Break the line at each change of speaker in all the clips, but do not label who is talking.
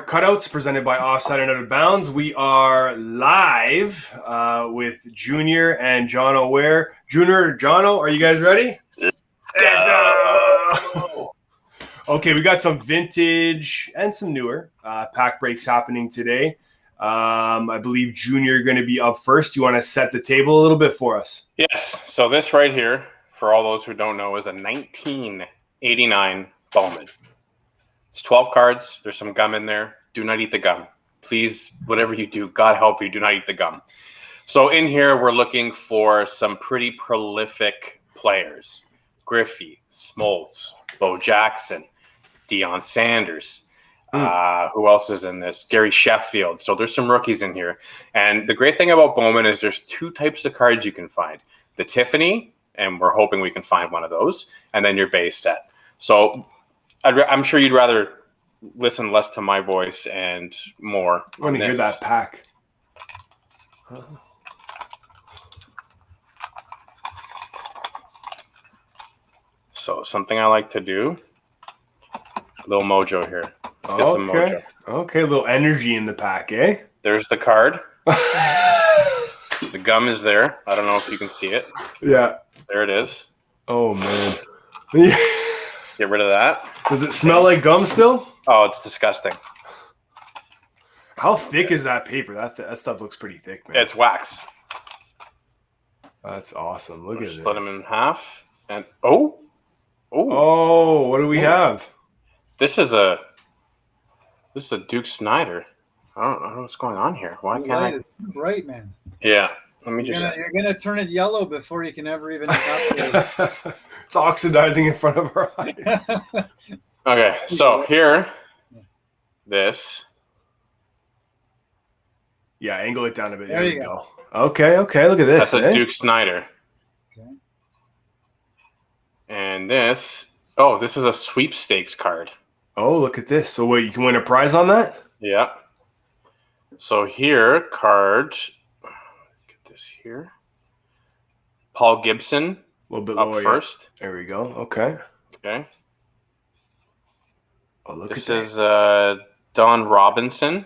Cutouts presented by Offside and Out of Bounds. We are live with Junior and Jono Ware. Junior, Jono, are you guys ready? Let's go! Okay, we got some vintage and some newer pack breaks happening today. I believe Junior going to be up first. You want to set the table a little bit for us?
Yes. So this right here, for all those who don't know, is a 1989 Bowman. It's 12 cards. There's some gum in there. Do not eat the gum. Please, whatever you do, God help you, do not eat the gum. So in here, we're looking for some pretty prolific players. Griffey, Smoltz, Bo Jackson, Deion Sanders. Who else is in this? Gary Sheffield. So there's some rookies in here. And the great thing about Bowman is there's two types of cards you can find. The Tiffany, and we're hoping we can find one of those, and then your base set. So I'm sure you'd rather listen less to my voice and more.
I want to hear that pack.
So something I like to do, a little mojo here. Let's get some mojo.
Okay, a little energy in the pack, eh?
There's the card. The gum is there. I don't know if you can see it.
Yeah.
There it is.
Oh, man.
Get rid of that.
Does it smell like gum still?
Oh, it's disgusting.
How thick is that paper? That stuff looks pretty thick, man.
It's wax.
That's awesome. Look at this.
Split them in half. And
oh, what do we have?
This is a Duke Snyder. I don't know what's going on here. Why can't I?
It's too bright, man.
Yeah. Let me just.
You're gonna turn it yellow before you can ever even evaporate.
It's oxidizing in front of our eyes.
Okay, so here, this.
Yeah, angle it down a bit.
There you go.
Okay, look at this.
That's a Duke Snyder.
Okay.
And this is a sweepstakes card.
Oh, look at this. So wait, you can win a prize on that?
Yeah. So here, card. Get this here. Paul Gibson.
A little bit
up
lower
first.
There we go. Okay. Oh, look
this
at
is Don Robinson.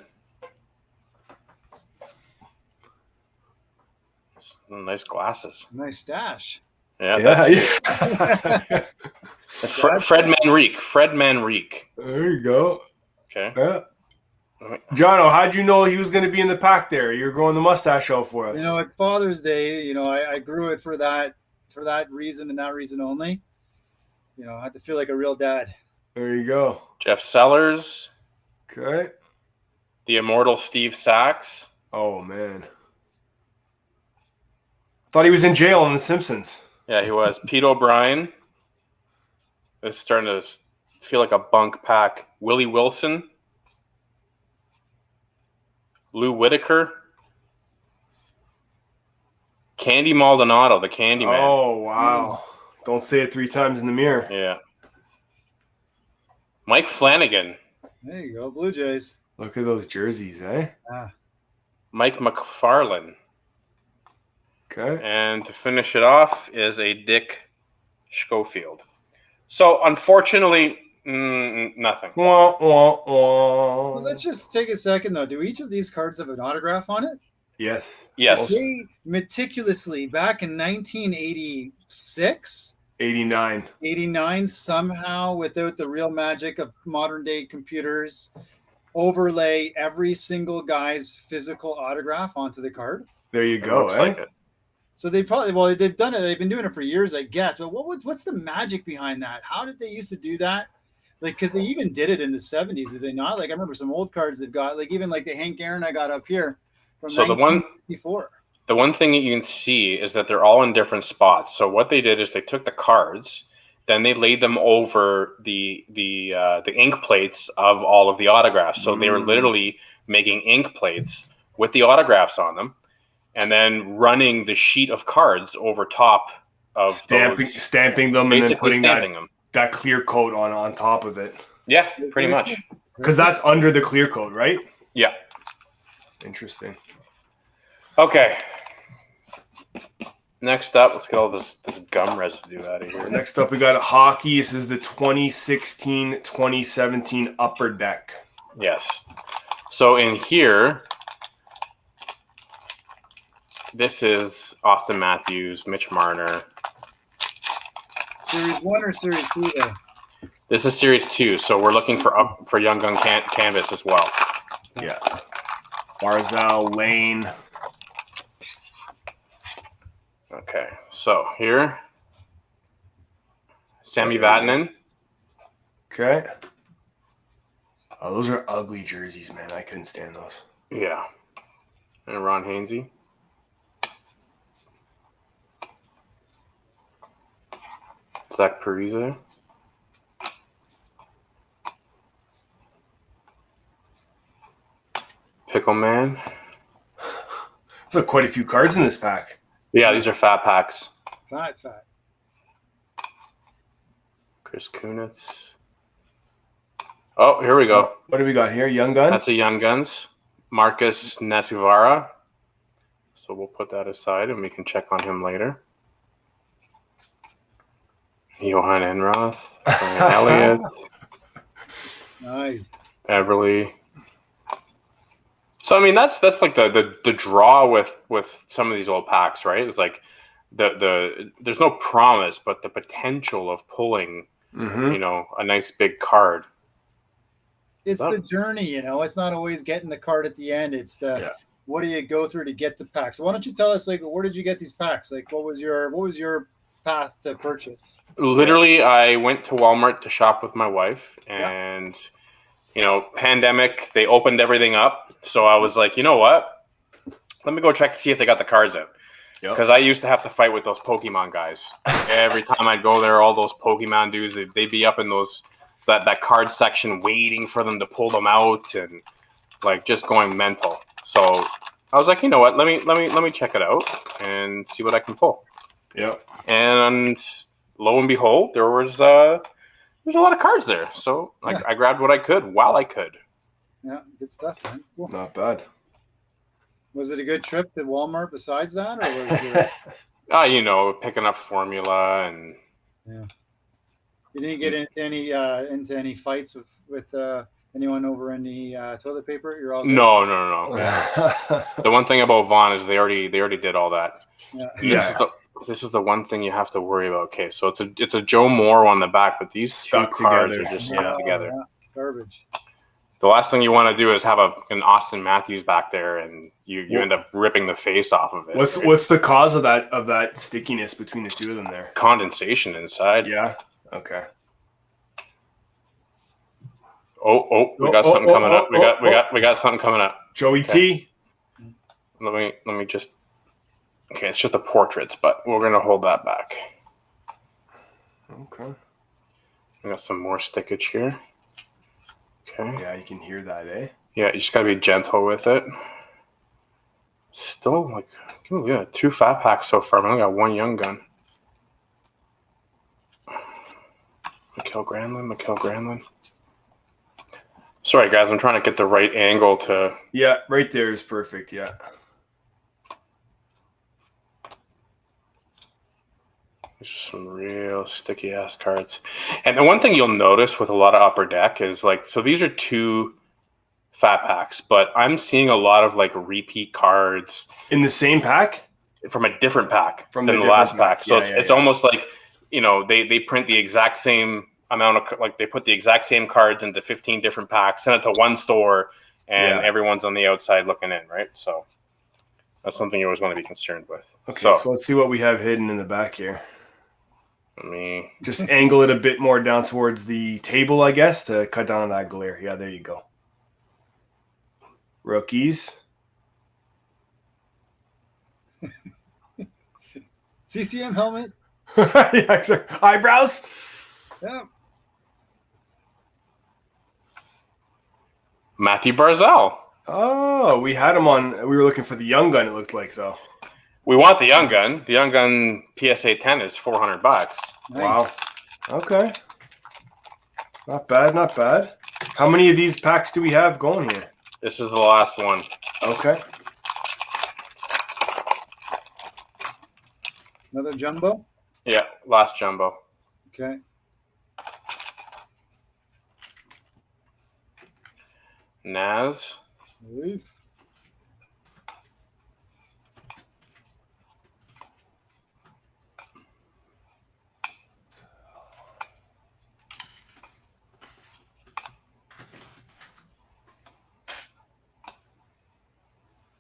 Nice glasses.
Nice stash.
Yeah. Fred Manrique.
There you go.
Okay.
Yeah. Jono, how'd you know he was going to be in the pack there? You're growing the mustache out for us.
At Father's Day, I grew it for that reason and that reason only. I had to feel like a real dad.
There you go.
Jeff Sellers.
Okay.
The immortal Steve Sachs.
Oh, man. Thought he was in jail on The Simpsons.
Yeah, he was. Pete O'Brien. It's starting to feel like a bunk pack. Willie Wilson. Lou Whitaker. Candy Maldonado, the Candyman.
Oh, wow. Don't say it 3 times in the mirror.
Yeah. Mike Flanagan.
There you go, Blue Jays.
Look at those jerseys, eh?
Mike McFarlane.
Okay.
And to finish it off is a Dick Schofield. So, unfortunately, nothing.
Wah, wah, wah.
Well, let's just take a second, though. Do each of these cards have an autograph on it?
Yes.
They meticulously, back in 1986? 89, somehow, without the real magic of modern-day computers, overlay every single guy's physical autograph onto the card.
There you go,
Looks like it.
So they've done it. They've been doing it for years, I guess. But what's the magic behind that? How did they used to do that? Like, because they even did it in the 70s, did they not? Like, I remember some old cards they've got, like even like the Hank Aaron I got up here from 1954.
The one thing that you can see is that they're all in different spots. So what they did is they took the cards, then they laid them over the ink plates of all of the autographs. So they were literally making ink plates with the autographs on them, and then running the sheet of cards over top of
stamping them, and then putting that clear coat on top of it.
Yeah, pretty much.
Because that's under the clear coat, right?
Yeah.
Interesting.
Okay. Next up, let's get all this gum residue out of here.
Next up, we got hockey. This is the 2016-2017 Upper Deck.
Yes. So in here, this is Austin Matthews, Mitch Marner.
Series 1 or Series 2 there?
This is Series 2, so we're looking for Young Gun canvas as well.
Yeah. Barzal, Lane.
Okay, so here, Sami Vatanen.
Okay. Oh, those are ugly jerseys, man. I couldn't stand those.
Yeah. And Ron Hainsey. Zach Parise. Pickle Man.
There's quite a few cards in this pack.
Yeah, these are fat packs.
Fat.
Chris Kunitz. Oh, here we go.
What do we got here? Young Gun?
That's a Young Guns. Marcus Natuvara. So we'll put that aside and we can check on him later. Johan Enroth. Brian Elliott.
Nice.
Beverly. So I mean that's like the draw with some of these old packs, right? It's like the there's no promise, but the potential of pulling a nice big card.
It's the journey, It's not always getting the card at the end. It's what do you go through to get the packs? Why don't you tell us, like, where did you get these packs? Like, what was your path to purchase?
Literally, I went to Walmart to shop with my wife, and pandemic, they opened everything up. So I was like, you know what? Let me go check to see if they got the cards out. Because I used to have to fight with those Pokemon guys. Every time I'd go there, all those Pokemon dudes, they'd be up in that card section waiting for them to pull them out and like just going mental. So I was like, you know what? Let me check it out and see what I can pull.
Yeah.
And lo and behold, there was a lot of cards there. So I grabbed what I could while I could.
Yeah, good stuff, man. Cool.
Not bad.
Was it a good trip to Walmart besides that, or was it?
Picking up formula and.
Yeah. You didn't get into any fights with anyone over any toilet paper? You're all good?
No. The one thing about Vaughn is they already did all that.
Yeah.
This is the one thing you have to worry about. Okay, so it's a Joe Moore on the back, but these
Stuck
two cards
together.
are just stuck together.
Yeah. Garbage.
The last thing you want to do is have an Austin Matthews back there, and you end up ripping the face off of it.
What's the cause of that stickiness between the two of them there?
Condensation inside.
Yeah. Okay.
We got something coming up. We got something coming up.
Joey T.
Let me just. Okay, it's just the portraits, but we're gonna hold that back.
Okay.
We got some more stickage here. Okay.
Yeah, you can hear that, eh?
Yeah, you just gotta be gentle with it. Still, two fat packs so far. I only got one Young Gun. Mikael Granlund. Sorry, guys, I'm trying to get the right angle to.
Yeah, right there is perfect. Yeah.
There's some real sticky ass cards. And the one thing you'll notice with a lot of Upper Deck is so these are two fat packs, but I'm seeing a lot of repeat cards
in the same pack
from a different pack
from
than the last pack. So it's almost like they print the exact same amount of they put the exact same cards into 15 different packs, send it to one store, and everyone's on the outside looking in, right? So that's something you always want to be concerned with.
Okay, so let's see what we have hidden in the back here.
Let me
just angle it a bit more down towards the table, I guess, to cut down on that glare. Yeah, there you go. Rookies.
CCM helmet.
Yeah, exactly. Eyebrows.
Yeah.
Matthew Barzal.
Oh, we had him on. We were looking for the Young Gun, it looked like, though.
We want the Young Gun. The Young Gun PSA 10 is $400.
Nice.
Wow. Okay. Not bad. How many of these packs do we have going here?
This is the last one.
Okay.
Another jumbo?
Yeah, last jumbo.
Okay.
Naz.
Oof.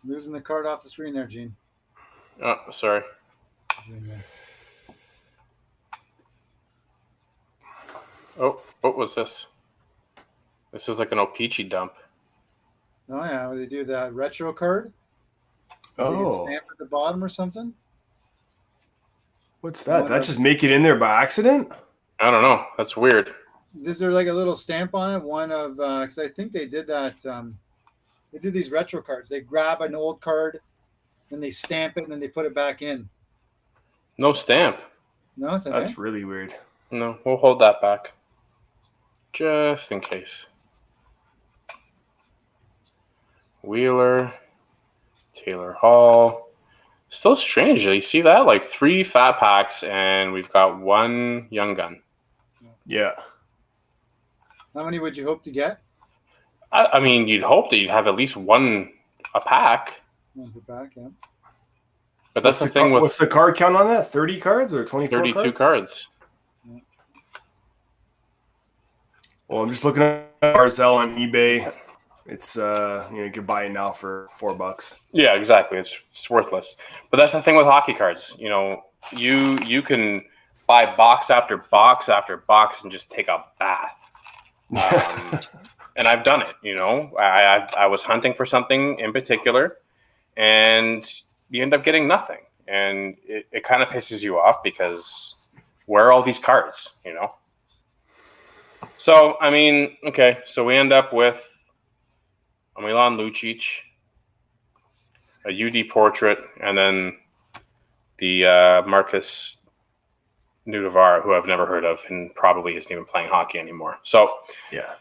Losing the card off the screen there, Gene.
Oh, sorry. Oh, what was this? This is like an O-Pee-Chee dump.
Oh yeah, they do that retro card.
Oh,
Stamp at the bottom or something.
what's that? That just make it in there by accident?
I don't know. That's weird.
Is there like a little stamp on it? One of because I think they did that. They do these retro cards. They grab an old card, and they stamp it, and then they put it back in.
No stamp.
Nothing.
That's really weird.
No, we'll hold that back. Just in case. Wheeler. Taylor Hall. Still strange. You see that? Like 3 fat packs, and we've got 1 young gun.
Yeah.
How many would you hope to get?
I mean, you'd hope that you'd have at least 1 a pack.
1 per pack, yeah.
But that's the thing with...
What's the card count on that? 30 cards or 24
32 cards?
Yeah.
Well, I'm just looking at Barzell on eBay. It's you can buy it now for $4.
Yeah, exactly. It's worthless. But that's the thing with hockey cards. You can buy box after box after box and just take a bath. And I've done it. I was hunting for something in particular, and you end up getting nothing, and it kind of pisses you off because where are all these cards? So I mean, okay, so we end up with a Milan Lucic, a UD portrait, and then the Marcus Nudavara, who I've never heard of and probably isn't even playing hockey anymore. So
yeah,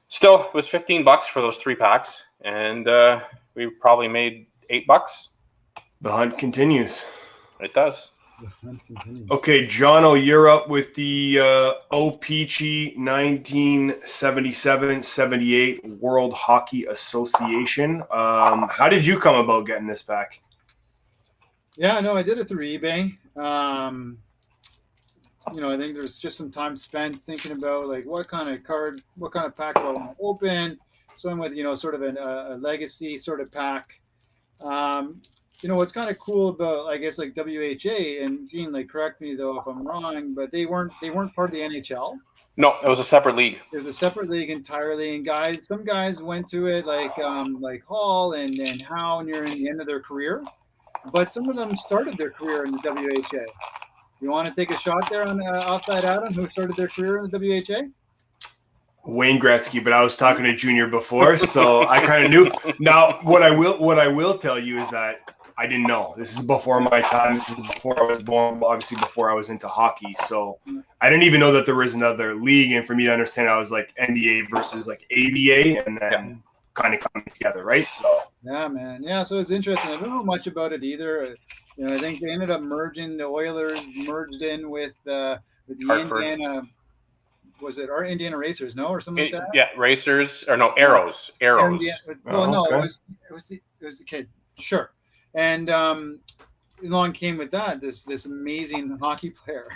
still, it was $15 for those 3 packs, and we probably made $8.
the hunt continues.
It does.
The hunt continues.
Okay, Jono, you're up with the O-Pee-Chee 1977-78 World Hockey Association. How did you come about getting this pack?
Yeah, no, I did it through eBay. I think there's just some time spent thinking about like what kind of pack do I want to open. So I'm with sort of a legacy sort of pack. What's kind of cool about, I guess, like WHA, and Gene, like, correct me though if I'm wrong, but they weren't part of the NHL.
No, it was a separate league.
It was a separate league entirely, and some guys went to it like Hall and Howe near the end of their career, but some of them started their career in the WHA. You want to take a shot there on Offside Adam, who started their career in the WHA?
Wayne Gretzky, but I was talking to Junior before, so I kind of knew. Now, what I will tell you is that I didn't know. This is before my time. This is before I was born, obviously before I was into hockey. So I didn't even know that there was another league. And for me to understand, I was like NBA versus like ABA, and then kind of coming together, right? So
yeah, man. Yeah, so it's interesting. I don't know much about it either. I think they ended up merging. The Oilers merged in with the
Hartford.
Indiana. Was it our Indiana Racers? No, or something like that.
Yeah, Racers or no Arrows. Arrows.
No, it was the kid. Sure. And along came with that this amazing hockey player,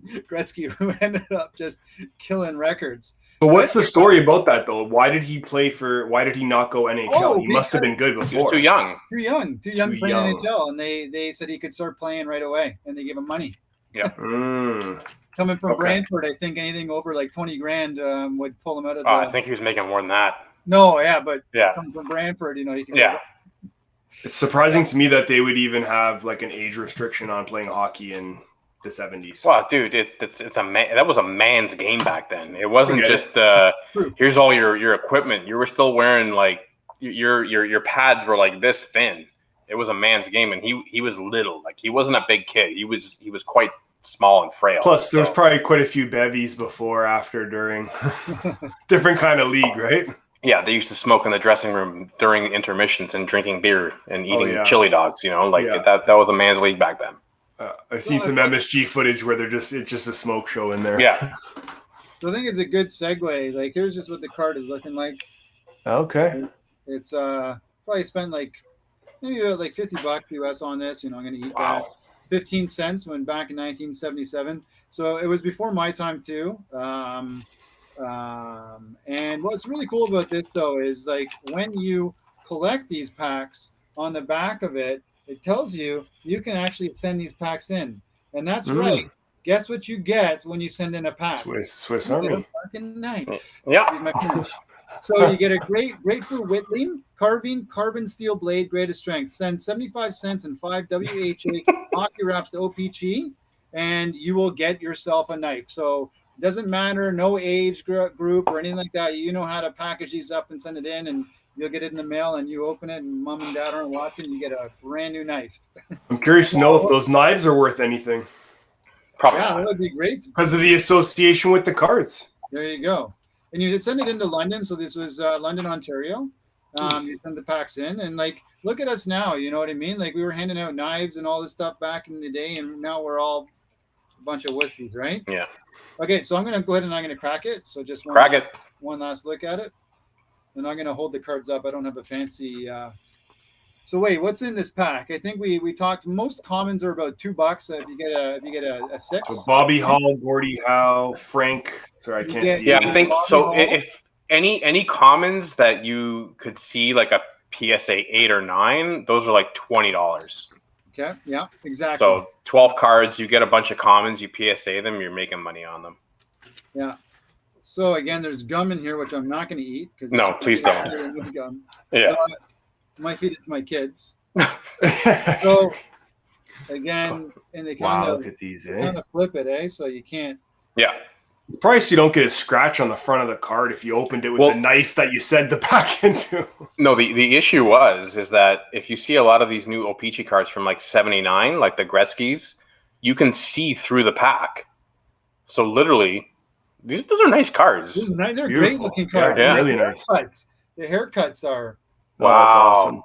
Gretzky, who ended up just killing records.
But what's the story about that though? Why did he not go NHL? He must have been good before.
He was too young.
Too young to play NHL, and they said he could start playing right away, and they gave him money.
Yeah.
Coming from Brantford, I think anything over like 20 grand would pull him out of.
I think he was making more than that.
No, but coming from Brantford, he can.
Yeah.
It's surprising to me that they would even have like an age restriction on playing hockey in the 70s.
Well, dude, that was a man's game back then. It wasn't just here's all your equipment. You were still wearing like your pads were like this thin. It was a man's game, and he was little. Like he wasn't a big kid. He was quite small and frail.
Plus, there's probably quite a few bevies before, after, during. Different kind of league, right?
Yeah, they used to smoke in the dressing room during intermissions and drinking beer and eating chili dogs. That was a man's league back then.
I've seen some MSG footage where it's just a smoke show in there.
Yeah.
So I think it's a good segue. Like, here's just what the card is looking like.
Okay.
It's probably spent like maybe about like $50 US on this. I'm going to eat that. It's 15 cents when back in 1977. So it was before my time too. And what's really cool about this though is like when you collect these packs, on the back of it, it tells you can actually send these packs in, and that's right. Guess what you get when you send in a pack?
Swiss
you
Army.
Get a fucking knife.
Yeah.
So you get a grapefruit whittling, carving, carbon steel blade, greatest strength. Send 75 cents and 5 WHA hockey wraps to O-Pee-Chee, and you will get yourself a knife. So it doesn't matter, no age group or anything like that. You know how to package these up and send it in, and you'll get it in the mail, and you open it, and mom and dad aren't watching. You get a brand new knife.
I'm curious to know if those knives are worth anything.
Probably.
Yeah, that would be great
because of the association with the cards.
There you go. And you send it into London. So this was London, Ontario. You send the packs in, and like, look at us now. You know what I mean? Like, we were handing out knives and all this stuff back in the day, and now we're all a bunch of wussies, right?
Yeah.
Okay, so I'm going to go ahead and I'm going to crack it. So just one last look at it. And I'm going to hold the cards up. I don't have a fancy. So wait, what's in this pack? I think we talked. Most commons are about $2 if you get a 6.
So Bobby Hall, Gordie Howe, Frank. Sorry, I can't see.
Yeah, I think so. Hall. If any commons that you could see, like a PSA 8 or 9, those are like $20.
Okay. Yeah. Exactly.
So 12 cards, you get a bunch of commons, you PSA them, you're making money on them.
Yeah. So again, there's gum in here, which I'm not going to eat because
no, please don't.
Gum.
Yeah.
Might feed it to my kids. So again, and they kind of
look at these,
kind of flip it, eh? So you can't.
Yeah.
Probably so you don't get a scratch on the front of the card if you opened it with the knife that you sent the pack into.
No, the issue is that if you see a lot of these new O-Pee-Chee cards from like 79, like the Gretzky's, you can see through the pack. So literally, those are nice cards.
They're great looking cards.
Yeah, really nice.
The haircuts are.
Wow, that's awesome.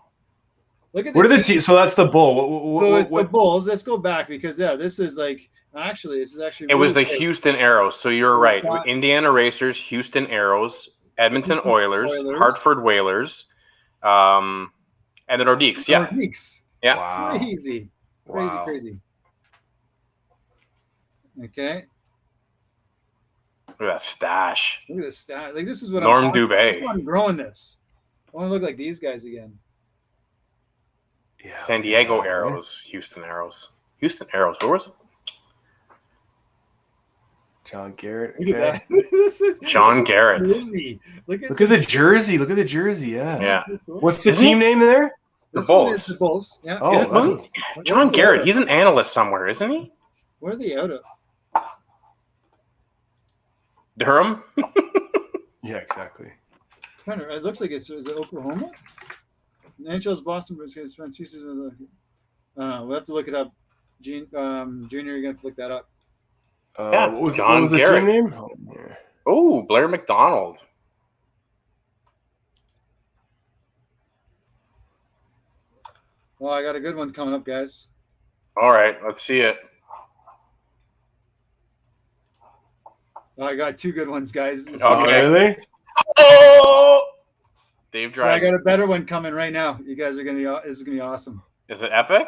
Look at
what are the teams? So that's the bull.
It's the Bulls. Let's go back because this is like this is actually.
It was the Houston Arrows. So you're right. Indiana Racers, Houston Arrows, Edmonton Oilers, Hartford Whalers, and the Nordiques. Yeah.
Nordiques.
Yeah.
Wow.
Crazy. Okay.
Look at that stash.
Look at this stash. Like, this is what
Norm Dubé.
I'm growing this. I want to look like these guys again.
Yeah. San Diego Arrows, Houston Arrows. Houston Arrows. Where was it?
John Garrett.
Look at that. This is
John Garrett.
Look at the jersey. Look at the jersey. Yeah.
So cool.
What's the team name there?
The Bulls.
Is the Bulls. Yeah.
Oh,
John Garrett. He's an analyst somewhere, isn't he?
Where are they out of?
Durham.
Yeah, exactly.
It looks like is it Oklahoma? The NHL's Boston Bruins going to spend 2 seasons. We'll have to look it up. Junior, you're going to have to look that up.
What
was the team name?
Oh, Blair McDonald.
Oh, I got a good one coming up, guys.
All right, let's see it.
Oh, I got 2 good ones, guys.
Okay. Really?
Oh, Dave Dry.
I got a better one coming right now. You guys are gonna be. This is gonna be awesome.
Is it epic?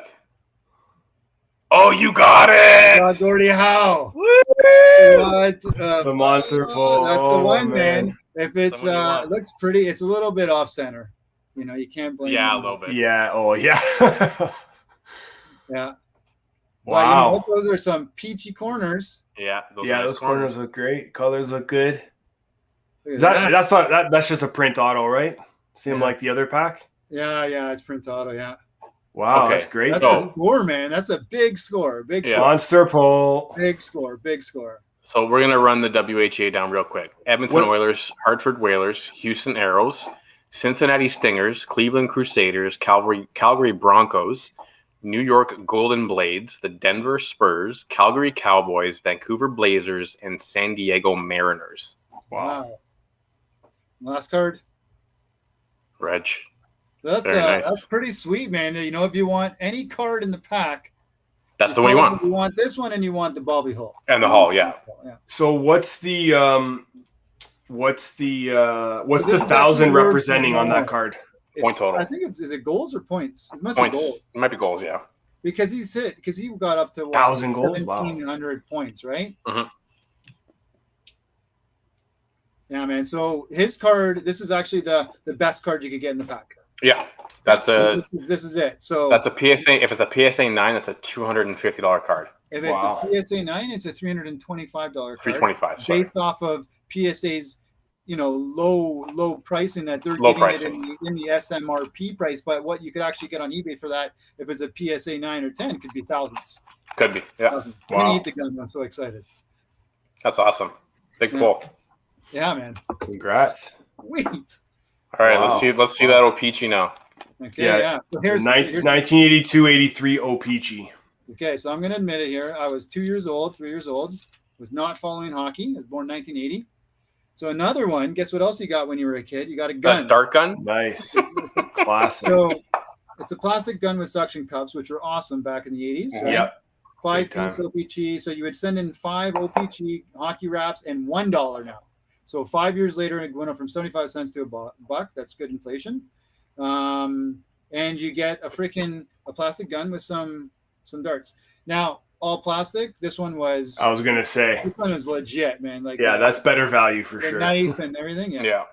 Oh, you got it!
Gordie Howe.
What?
The monster ball.
That's the one, man. If it's it looks pretty, it's a little bit off center. You can't blame.
Yeah, a little bit.
Yeah. Oh, yeah.
Yeah.
Wow.
Those are some peachy corners.
Yeah.
Those corners look great. Colors look good. That's just a print auto, right? Same like the other pack.
Yeah, it's print auto. Yeah.
Wow, that's great.
That's a score, man. That's a big score. Big score.
Monster pull.
Big score.
So we're gonna run the WHA down real quick. Edmonton Oilers, Hartford Whalers, Houston Arrows, Cincinnati Stingers, Cleveland Crusaders, Calgary Broncos, New York Golden Blades, the Denver Spurs, Calgary Cowboys, Vancouver Blazers, and San Diego Mariners.
Wow. Last card.
Reg.
Nice. That's pretty sweet, man. If you want any card in the pack,
that's the one you want.
You want this one, and you want the Bobby Hull.
And the Hull, yeah.
So what's the What's the
So this is
1,000
actually worth
representing on that
more.
card?
Point total.
I think is it goals or points? It must
Points.
be goals.
It might be goals, yeah.
Because he got up to
1,000 goals? Wow.
1,700 points, right?
Mhm.
Yeah, man. So his card, this is actually the best card you could get in the pack.
Yeah. That's a
This is it. So
that's a PSA. If it's a PSA 9, that's a $250 card.
if it's
Wow.
a PSA 9, it's a $325 card.
$325. Sorry.
Based off of PSA's, low pricing that they're
Low
getting
pricing.
it in the SMRP price. But what you could actually get on eBay for that, if it's a PSA 9 or 10, could be thousands.
Could be. Yeah.
Thousands.
Wow.
I'm gonna eat the gun. I'm so excited.
That's awesome. Big
Yeah.
pull.
Yeah, man.
Congrats.
Sweet.
All right,
Wow.
let's see that O-Pee-Chee now.
Okay,
Yeah.
yeah. So here's
1982-83 O-Pee-Chee.
okay. So I'm gonna admit it here. I was 3 years old. Was not following hockey. I was born 1980. So another one. Guess what else you got when you were a kid? You got a gun.
That dart gun?
Nice. Classic.
So it's a plastic gun with suction cups, which were awesome back in the 80s. Right?
Yep.
5-piece O-Pee-Chee. So you would send in 5 O-Pee-Chee hockey wraps and $1 now. So 5 years later, it went up from 75 cents to a buck. That's good inflation. And you get a plastic gun with some darts. Now, all plastic. This one was.
I was gonna say.
This one is legit, man. Like
Yeah, that's better value for
the
sure.
knife and everything. Yeah.
Yeah.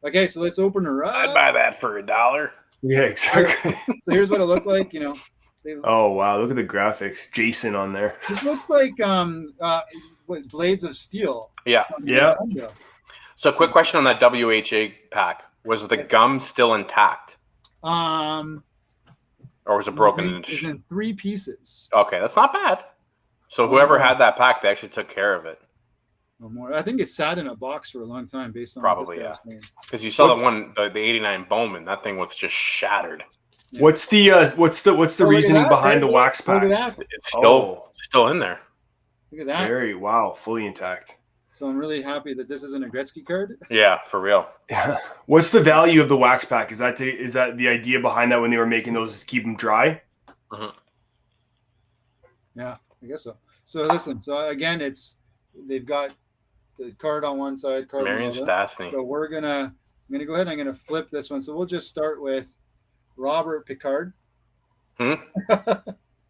Okay, so let's open her up.
I'd buy that for $1.
Yeah, exactly.
So here's what it looked like.
Oh wow, look at the graphics. Jason on there.
This looks like Blades of Steel.
Yeah.
from
Yeah.
Nintendo.
So quick question on that WHA pack. Was the gum still intact? Or was it broken?
It's in 3 pieces.
Okay, that's not bad. So whoever had that pack, they actually took care of it.
Or more. I think it sat in a box for a long time based on
Probably,
what this guy was saying.
Because you saw the one, the 89 Bowman, that thing was just shattered.
Yeah.
What's the
look at
reasoning
that,
behind
man.
the wax
Look at
packs?
that.
It's still in there.
Look at that.
Very wow, fully intact.
So I'm really happy that this isn't a Gretzky card.
Yeah, for real.
Yeah. What's the value of the wax pack? Is that the idea behind that when they were making those is to keep them dry?
Yeah, I guess so. So listen, so again, they've got the card on one side, card on
Marion
the other.
Stastny.
So I'm gonna go ahead and I'm gonna flip this one. So we'll just start with Robert Picard.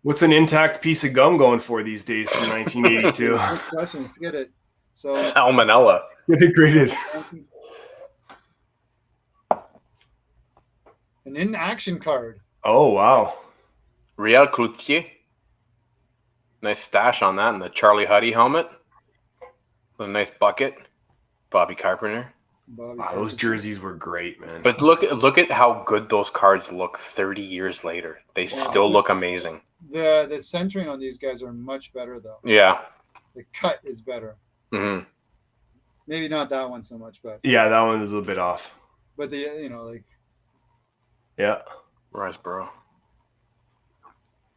What's an intact piece of gum going for these days from 1982?
Good question. Let's get it. So
Salmonella.
Get it graded.
an in-action card.
Oh wow.
Real Cloutier. Nice stash on that, and the Charlie Huddy helmet. With a nice bucket. Bobby Carpenter.
Wow, those jerseys were great, man.
But look at how good those cards look 30 years later. They still look amazing.
The centering on these guys are much better though.
Yeah.
The cut is better.
Mm-hmm.
Maybe not that one so much, but
Yeah, that one is a little bit off. Yeah.
Riseborough.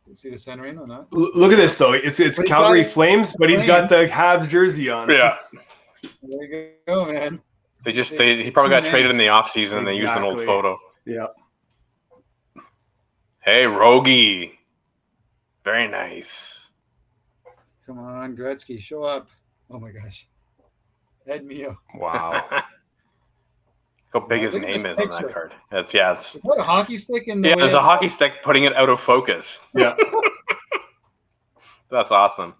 You see the centering or not?
Look at this though. It's
But
Calgary
he's got
Flames, but he's got the Habs jersey on.
Yeah.
There you go, man.
He probably got traded in the offseason and they used an old
Exactly.
photo.
Yeah.
Hey, Rogie. Very nice.
Come on, Gretzky, show up. Oh my gosh. Ed Mio.
Wow.
How big his
Look at
name
the
is on
picture.
that card. It's
Is that a hockey stick in the way
there's a
of-
hockey stick putting it out of focus.
Yeah.
That's awesome.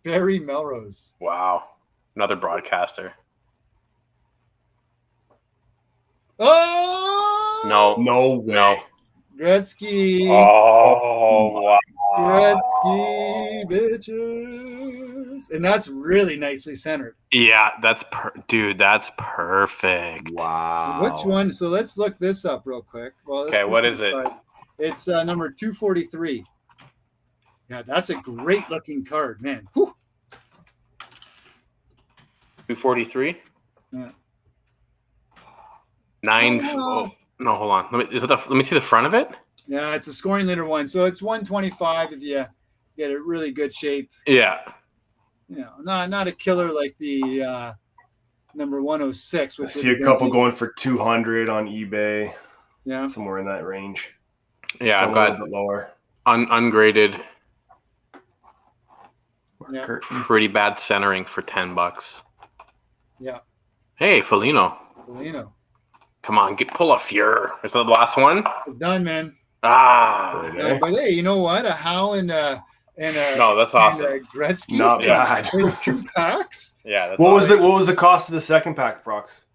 Barry Melrose.
Wow. Another broadcaster.
Oh
No way.
No.
Gretzky.
Oh, wow.
Gretzky, bitches. And that's really nicely centered.
Yeah, that's perfect.
Wow.
Which one? So let's look this up real quick. Well,
Okay, what is it?
It's number 243. Yeah, that's a great looking card, man. Whew.
243?
Yeah.
9.
Oh.
No, hold on. Let me see the front of it.
Yeah, it's a scoring leader one. So it's 125 if you get a really good shape.
Yeah.
Not a killer like the number 106.
I
Which
see a couple going for 200 on eBay.
Yeah.
Somewhere in that range.
Yeah,
Some
I've
a little
got
bit lower.
ungraded.
Yeah.
Pretty bad centering for $10.
Yeah.
Hey, Foligno.
Foligno.
Come on, pull a Fuhr. Is that the last one?
It's done, man.
Ah.
No, but hey, you know what? A Howe and
No, that's awesome.
Gretzky.
Not bad.
In 2 packs.
Yeah. That's
What
awesome.
was the cost of the second pack, Prox?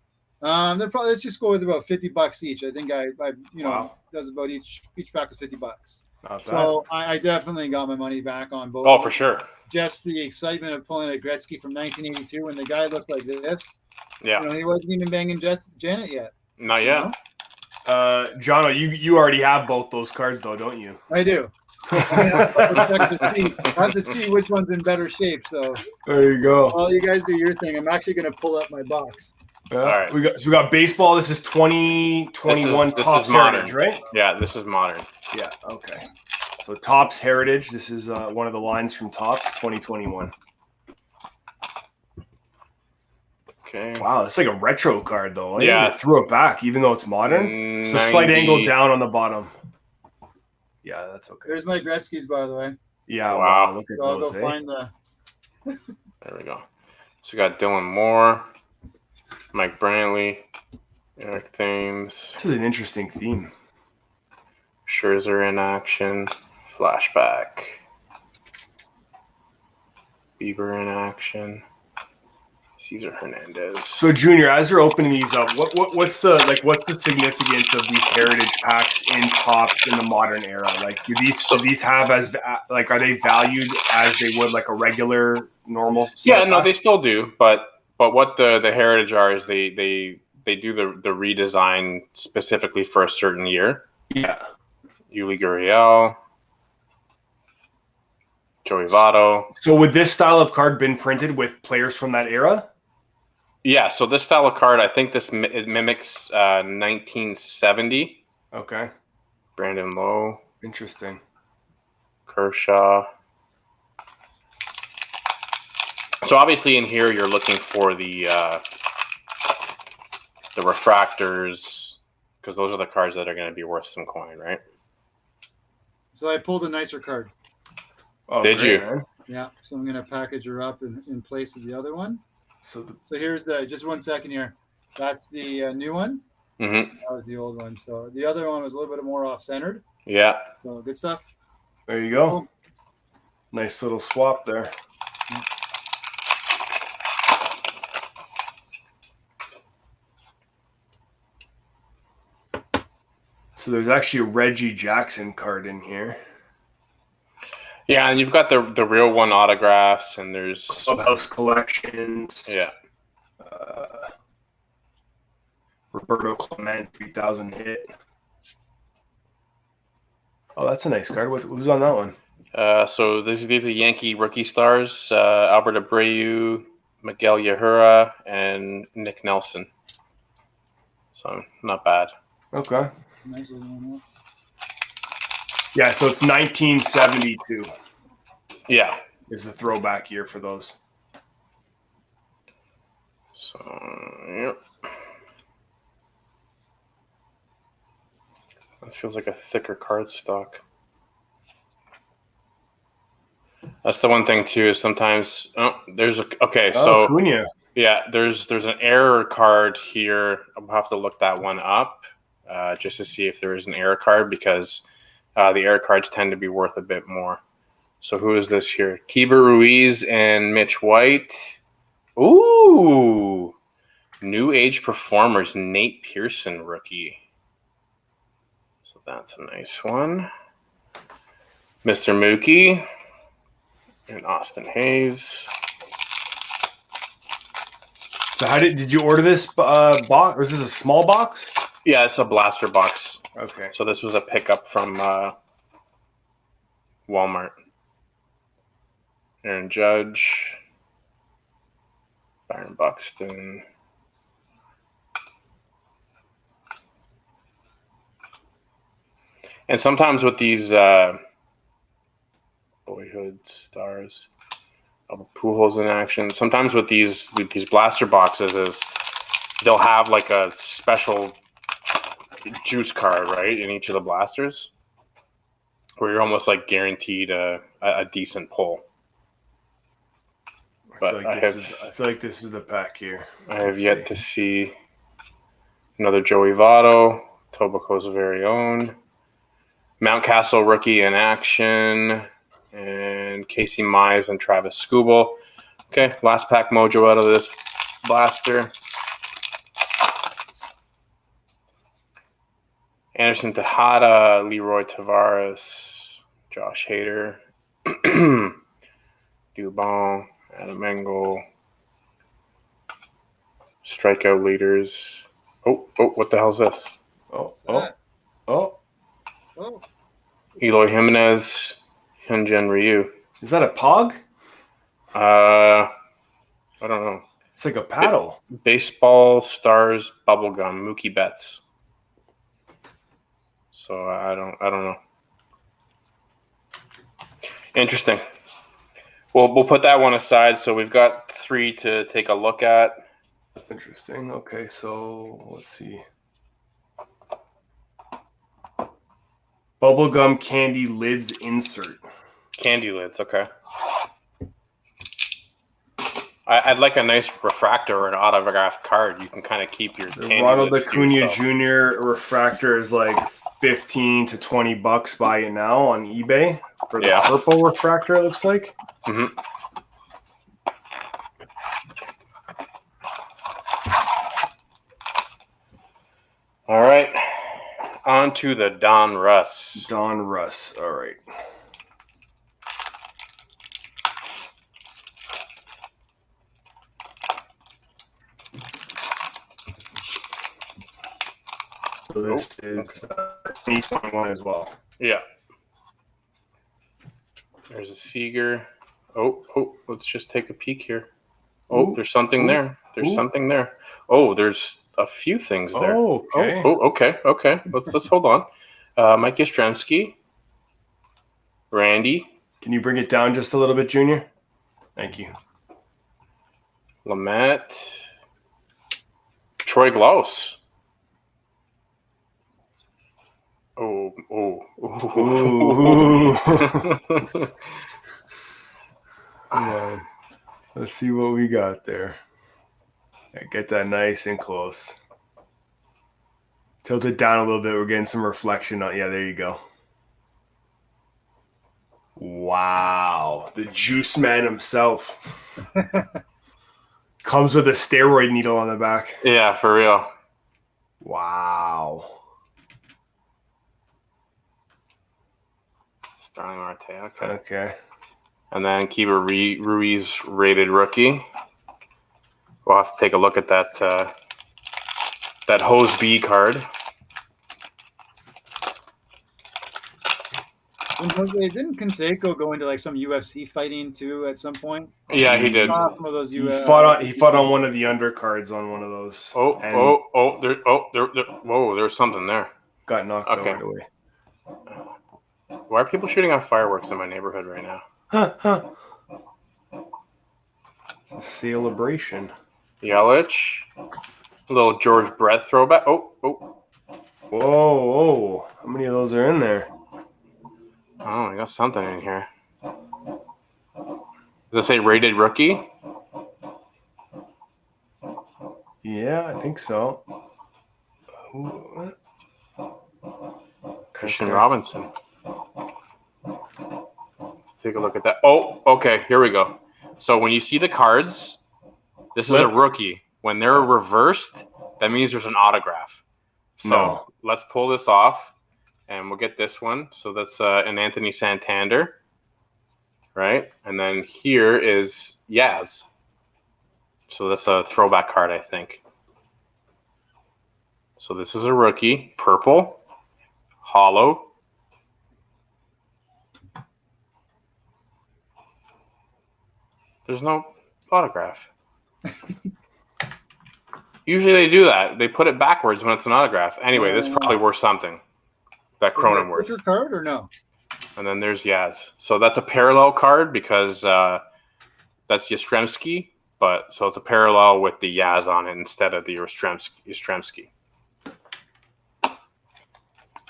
They're probably, let's just go with about $50 each. I think I
Wow.
does about each pack was $50.
Not bad.
So I definitely got my money back on both.
Oh, for sure.
Just the excitement of pulling a Gretzky from 1982 when the guy looked like this.
Yeah.
You know, he wasn't even banging Janet yet.
Not yet.
You
Jono, you already have both those cards though, don't you?
I do. I have to see which one's in better shape. So
There you go.
while you guys do your thing, I'm actually going to pull up my box.
Yeah.
All right.
We got baseball. This is 2021
This
Topps
is modern.
Heritage, right?
Yeah, this is modern.
Yeah. Okay. So Topps Heritage. This is one of the lines from Topps 2021.
Okay.
Wow, it's like a retro card though.
Yeah.
They threw it back, even though it's modern. It's a slight
90
angle down on the bottom. Yeah, that's okay.
There's my Gretzky's, by the way.
Yeah.
Wow.
Look at
So I'll
those.
go find the.
There we go. So we got Dylan Moore, Mike Brantley, Eric Thames,
This is an interesting theme.
Scherzer in action, flashback, Bieber in action, Cesar Hernandez.
So, Junior, as you're opening these up, what's the significance of these heritage packs in Topps in the modern era? Like, do these have as are they valued as they would like a regular normal?
Yeah, no, they still do, but what the heritage are is they do the redesign specifically for a certain year.
Yeah.
Yuli Gurriel, Joey Votto.
So, would this style of card been printed with players from that era?
Yeah, so this style of card, I think it mimics 1970.
Okay.
Brandon Lowe,
Interesting.
Kershaw. So obviously in here you're looking for the refractors, because those are the cards that are going to be worth some coin, right?
So I pulled a nicer card.
Oh,
Did
great,
you?
man.
Yeah. So I'm going to package her up in place of the other one.
So
So here's just 1 second here. That's the new one.
Mm-hmm.
That was the old one. So the other one was a little bit more off-centered.
Yeah.
So good stuff.
there you go. Nice little swap there. So there's actually a Reggie Jackson card in here.
Yeah, and you've got the real one autographs, and there's
Clubhouse collections.
yeah.
Roberto Clement 3000 hit. Oh, that's a nice card. Who's on that one?
So these are the Yankee rookie stars: Albert Abreu, Miguel Yajura, and Nick Nelson. So not bad.
Okay.
It's a nice little one.
Yeah, so it's 1972
Yeah.
is the throwback year for those.
So yep. That feels like a thicker card stock. That's the one thing too. Is sometimes so
Cunha.
yeah, there's an error card here. I'll have to look that one up just to see if there is an error card, because the error cards tend to be worth a bit more. So who is this here? Keibert Ruiz and Mitch White. Ooh, new age performers. Nate Pearson rookie. So that's a nice one. Mr. Mookie and Austin Hayes.
So how did you order this box? Was this a small box?
Yeah, it's a blaster box.
Okay.
So this was a pickup from Walmart. Aaron Judge, Byron Buxton. And sometimes with these boyhood stars, Pujols in action. Sometimes with these blaster boxes is they'll have like a special juice card, right, in each of the blasters, where you're almost like guaranteed a decent pull. But I
feel like this is the pack here.
I have yet to see another Joey Votto, Tobaco's very own, Mountcastle rookie in action, and Casey Mize and Travis Skubal. Okay, last pack mojo out of this blaster. Anderson Tejada, Leroy Tavares, Josh Hader, Dubon, Adam Engel, strikeout leaders. Oh, what the hell's this?
Oh.
Eloy Jimenez, Hyunjin Ryu.
Is that a Pog?
I don't know.
It's like a paddle.
Baseball Stars Bubblegum, Mookie Betts. So I don't know. Interesting. Well, we'll put that one aside. So we've got 3 to take a look at.
That's interesting. Okay, so let's see. Bubblegum candy lids insert.
Candy lids, okay. I'd like a nice refractor or an autographed card. You can kind of keep your candy
Ronald
lids
Acuna Jr. refractor is like $15 to $20. Buy it now on eBay for the purple refractor. It looks like.
Mm-hmm. All right, on to the Donruss.
Donruss. All right. So this is 2021 as well.
Yeah. There's a Seager. Oh, let's just take a peek here. Oh, there's something there. There's something there. Oh, there's a few things there.
Oh, okay.
Okay. Let's hold on. Mike Yastrzemski. Randy.
Can you bring it down just a little bit, Junior? Thank you.
Lamette. Troy Glaus. Oh.
Let's see what we got there. Get that nice and close. Tilt it down a little bit. We're getting some reflection on. Yeah, there you go. Wow. The juice man himself. Comes with a steroid needle on the back.
Yeah, for real.
Wow.
Starling Marte,
okay.
And then Keeper Ruiz rated rookie. We'll have to take a look at that Hose B card.
Didn't Canseco go into like some UFC fighting too at some point?
Yeah, he did.
Some of those
he fought on one of the undercards on one of those.
There's something there.
Got knocked out right away.
Why are people shooting off fireworks in my neighborhood right now?
It's a celebration.
Yelich. A little George Brett throwback.
Whoa. How many of those are in there?
Oh, I got something in here. Does it say rated rookie?
Yeah, I think so. What?
Christian Robinson. Let's take a look at that. Oh, okay. Here we go. So when you see the cards, this is a rookie. When they're reversed, that means there's an autograph. So let's pull this off, and we'll get this one. So that's an Anthony Santander, right? And then here is Yaz. So that's a throwback card, I think. So this is a rookie, purple, hollow. There's no autograph. Usually they do that. They put it backwards when it's an autograph. Anyway, this is probably worth something. That Cronenworth.
Is that a card or no?
And then there's Yaz. So that's a parallel card because that's Yastrzemski, but so it's a parallel with the Yaz on it instead of the Yastrzemski.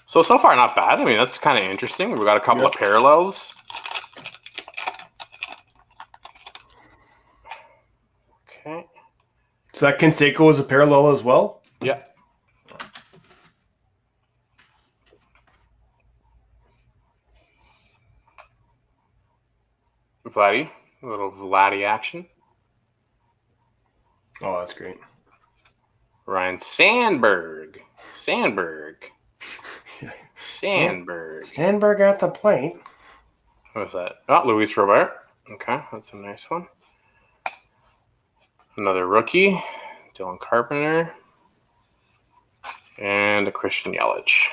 So far, not bad. I mean, that's kind of interesting. We've got a couple of parallels.
So that Canseco is a parallel as well?
Yeah. Vladdy, a little Vladdy action.
Oh, that's great.
Ryan Sandberg. Sandberg
at the plate.
What was that? Oh, Luis Robert. Okay, that's a nice one. Another rookie, Dylan Carpenter. And a Christian Yelich.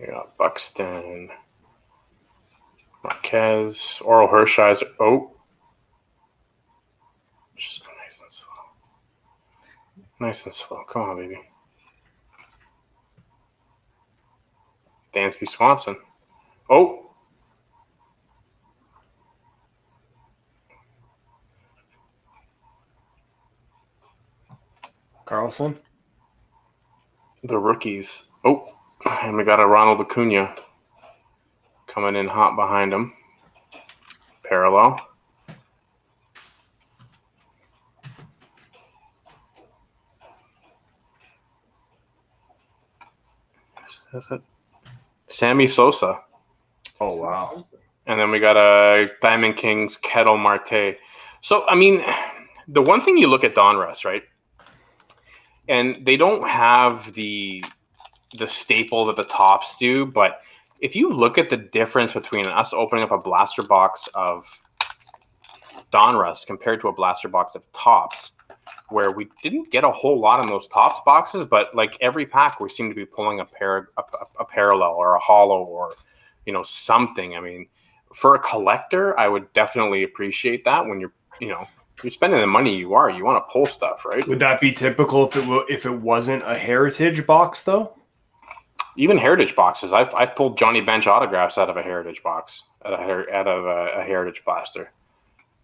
We got Buxton, Marquez, Oral Hershiser. Oh. Just go nice and slow. Nice and slow. Come on, baby. Dansby Swanson. Oh.
Carlson.
The rookies. Oh. And we got a Ronald Acuna coming in hot behind him. Parallel. Is it? Sammy Sosa.
Oh, wow.
And then we got a Diamond Kings Kettle Marte. So, I mean, the one thing you look at Donruss, right? And they don't have the staple that the tops do, but if you look at the difference between us opening up a blaster box of Donruss compared to a blaster box of tops, where we didn't get a whole lot in those tops boxes, but like every pack we seem to be pulling a parallel or a hollow or something. I mean, for a collector, I would definitely appreciate that when you're spending the money you want to pull stuff, right?
Would that be typical if it wasn't a heritage box though?
Even heritage boxes, I've pulled Johnny Bench autographs out of a heritage box, out of a heritage blaster.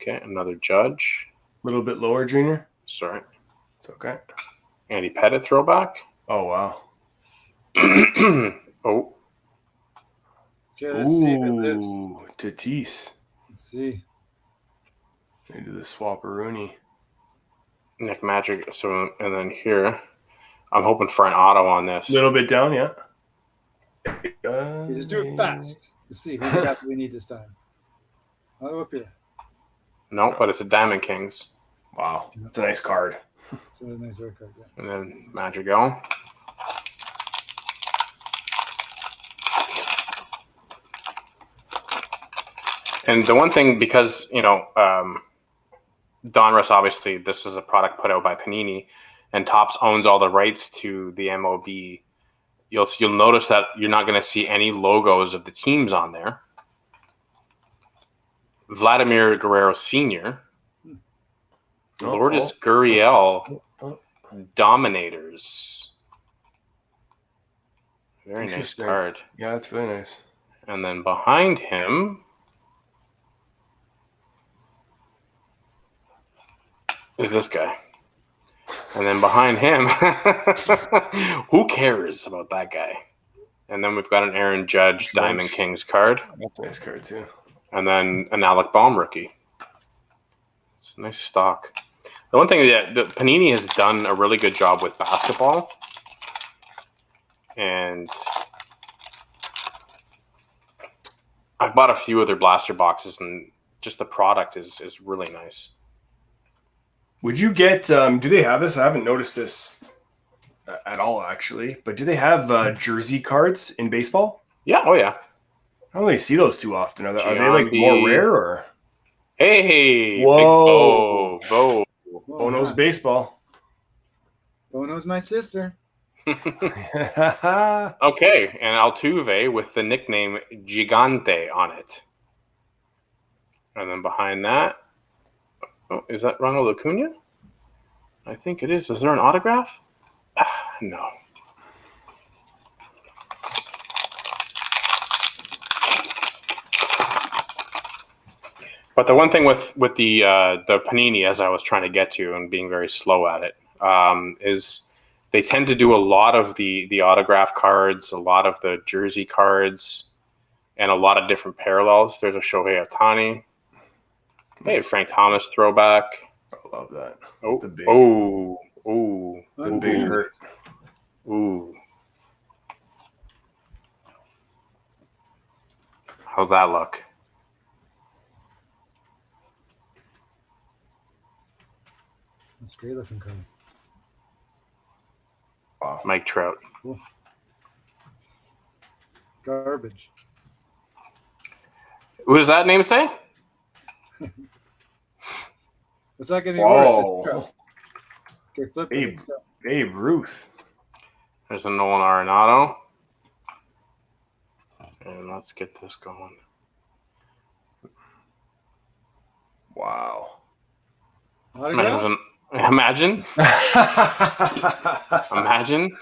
Okay, another Judge.
A little bit lower, Junior.
Sorry,
it's okay.
Andy Pettit throwback.
Oh wow.
Oh.
Okay, let's see if it lives.
Tatis.
Let's see.
They do the Swapperoonie.
Nick Magic. So, and then here, I'm hoping for an auto on this.
A little bit down, yeah.
You just do it fast. Let's see. Maybe that's what we need this time. Auto up here.
No, but it's a Diamond Kings.
Wow, that's a nice card.
So a nice red card, yeah.
And then Madrigal. And the one thing, because Donruss, obviously, this is a product put out by Panini, and Topps owns all the rights to the MOB. You'll notice that you're not going to see any logos of the teams on there. Vladimir Guerrero Sr., Lourdes Gurriel, Dominators. Very nice card.
Yeah, that's really nice.
And then behind him is this guy. And then behind him, who cares about that guy? And then we've got an Aaron Judge Diamond Kings card.
That's a nice card too.
And then an Alec Baum rookie. It's a nice stock. The one thing that the Panini has done a really good job with basketball, and I've bought a few of their blaster boxes, and just the product is really nice.
Would you get? Do they have this? I haven't noticed this at all, actually. But do they have jersey cards in baseball?
Yeah. Oh yeah.
I don't really see those too often. Are they like more rare or?
Hey!
Whoa!
Bo.
Bono's baseball.
Bono's my sister.
Okay, and Altuve with the nickname Gigante on it. And then behind that, is that Ronald Acuna? I think it is. Is there an autograph? No. But the one thing with the Panini, as I was trying to get to and being very slow at it, is They tend to do a lot of the autograph cards, a lot of the jersey cards, and a lot of different parallels. There's a Shohei Ohtani. Hey, Frank Thomas throwback.
I love that.
Oh,
The big,
the
big hurt.
Ooh. How's that look?
That's a great looking card.
Wow.
Mike Trout.
Cool. Garbage.
What does that name say?
What's that going to be worth?
Whoa.
Okay, flip it.
Babe,
Let's go.
Babe Ruth.
There's a Nolan Arenado. And let's get this going.
Wow.
Autograph?
Imagine. Imagine.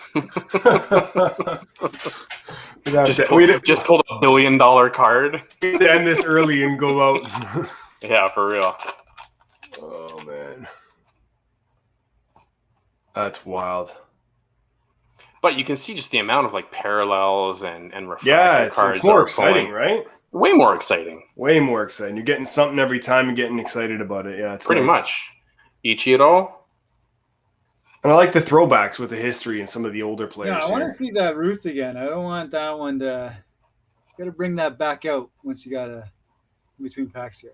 just pulled $1 billion card.
To end this early and go out.
Yeah, for real.
Oh, man. That's wild.
But you can see just the amount of like parallels and refractor
Yeah,
cards.
it's more
are
exciting,
pulling.
right?
Way more exciting.
Way more exciting. You're getting something every time and getting excited about it. Yeah, it's
Pretty
nice.
much. Ichiro.
And I like the throwbacks with the history and some of the older players.
Yeah, I want to
here.
see that Ruth again. I don't want that one to. Got to bring that back out once you got a between packs here.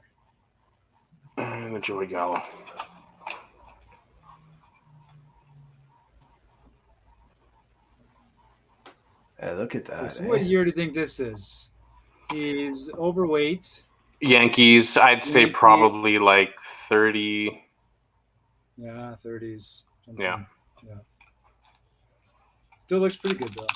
And the Joey Gallo.
Yeah, look at that.
So what year do you think this is? He's overweight.
Yankees, I'd say
Yankees.
probably like 30.
Yeah, 30s.
Yeah.
Yeah. Still looks pretty good though.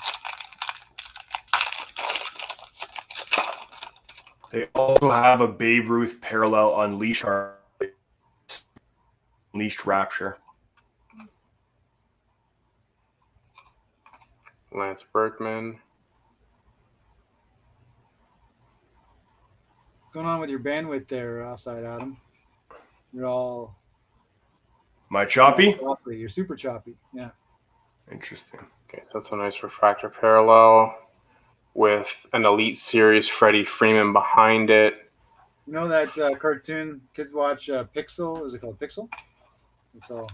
They also have a Babe Ruth parallel Unleashed Rapture.
Lance Berkman.
What's going on with your bandwidth there, outside Adam? You're all
My choppy?
choppy. You're super choppy. Yeah.
Interesting.
Okay, so that's a nice refractor parallel with an Elite Series Freddie Freeman behind it.
You know that cartoon kids watch, Pixel? Is it called Pixel? It's all.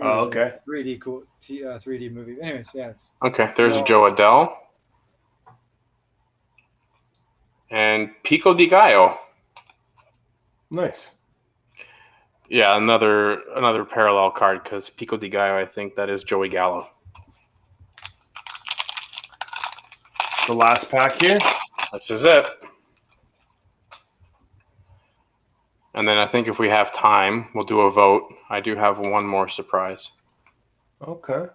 Oh, okay.
3D cool 3D movie. Anyways, yes.
Okay, there's a Joe Adele. And Pico Di Gallo.
Nice.
Yeah, another parallel card because Pico Di Gallo, I think that is Joey Gallo.
The last pack here.
This is it. And then I think if we have time, we'll do a vote. I do have one more surprise.
Okay.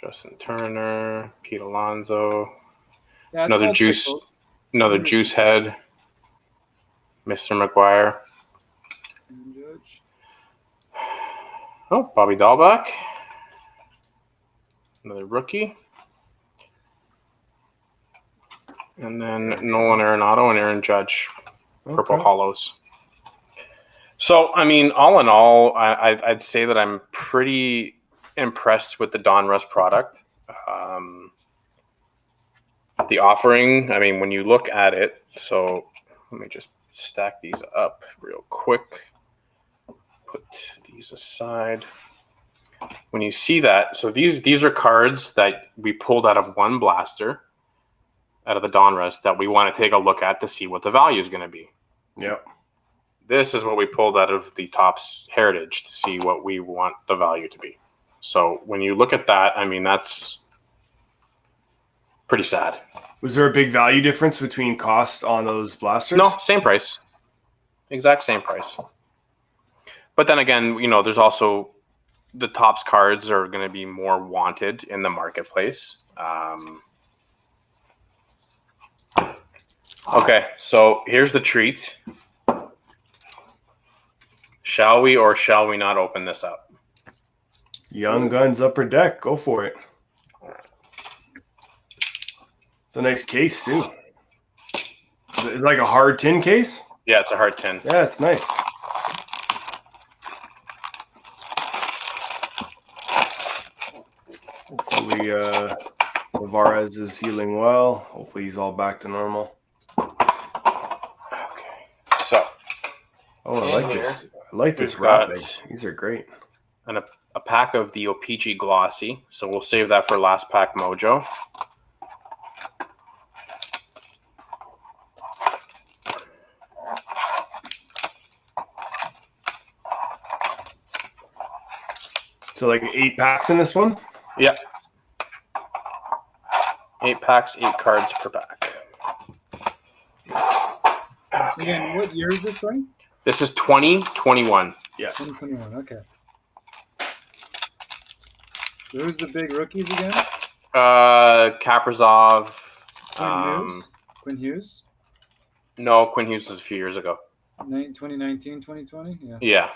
Justin Turner, Pete Alonso,
Yeah, it's
another
called
juice,
Pixels.
another juice head, Mr. McGuire.
Judge.
Oh, Bobby Dahlbeck, another rookie. And then Nolan Arenado and Aaron Judge, purple
Okay.
hollows. So, I mean, all in all, I'd say that I'm pretty impressed with the Donruss product. The offering, I mean, when you look at it, so let me just stack these up real quick. Put these aside. When you see that, so these are cards that we pulled out of one blaster, out of the Donruss, that we want to take a look at to see what the value is going to be.
Yep.
This is what we pulled out of the Topps Heritage to see what we want the value to be. So when you look at that, I mean, that's pretty sad.
Was there a big value difference between cost on those blasters?
No, same price. Exact same price. But then again, you know, there's also the Topps cards are going to be more wanted in the marketplace. Okay, so here's the treat. Shall we or shall we not open this up?
Young Guns Upper Deck. Go for it. It's a nice case, too. It's like a hard tin case?
Yeah, it's a hard tin.
Yeah, it's nice. Hopefully Tavares is healing well. Hopefully he's all back to normal.
Okay. So.
Oh, I like this. I like this
we've
wrapping.
got-
These are great.
And a pack of the O-Pee-Chee Glossy. So we'll save that for last pack mojo.
So like 8 packs in this one?
Yep. 8 packs, 8 cards per pack.
Again, what year is this, sorry?
This is 2021.
Yeah.
2021, okay. So who's the big rookies again?
Kaprizov.
Quinn Hughes?
No, Quinn Hughes was a few years ago.
2019, 2020? Yeah.
Yeah.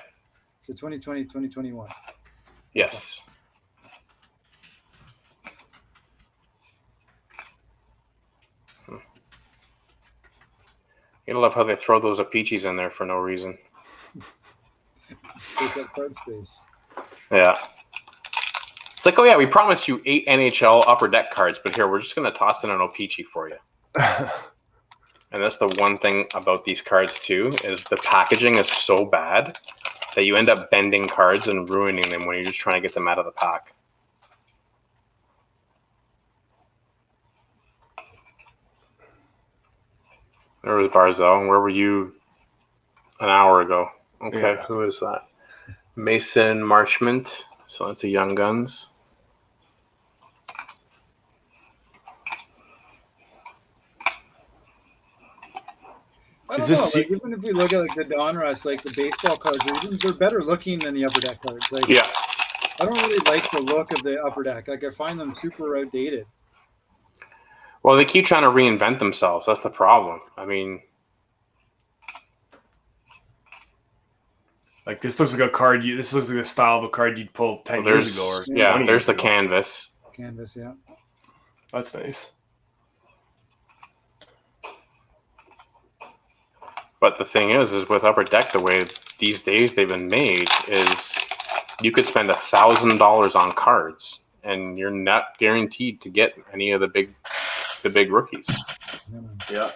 So 2020, 2021.
Yes. You love how they throw those O-Pee-Chees in there for no reason.
Take up card space.
Yeah. It's like, oh yeah, we promised you 8 NHL Upper Deck cards, but here, we're just going to toss in an O-Pee-Chee for you. And that's the one thing about these cards too, is the packaging is so bad that you end up bending cards and ruining them when you're just trying to get them out of the pack. There was Barzell. Where were you an hour ago? Okay,
Yeah.
Who is that? Mason Marchment. So that's a Young Guns.
I don't
Is this
know. Like, even if we look at like the Donruss, like the baseball cards, they're better looking than the Upper Deck cards. Like,
Yeah.
I don't really like the look of the Upper Deck. Like, I find them super outdated.
Well, they keep trying to reinvent themselves. That's the problem. I mean,
Like this looks like a card. This looks like the style of a card you'd pull 10 years ago. Or
yeah,
20
there's
years
the
ago.
canvas.
Canvas, yeah.
That's nice.
But the thing is with Upper Deck, the way these days they've been made is you could spend $1,000 on cards and you're not guaranteed to get any of the big rookies.
Yeah.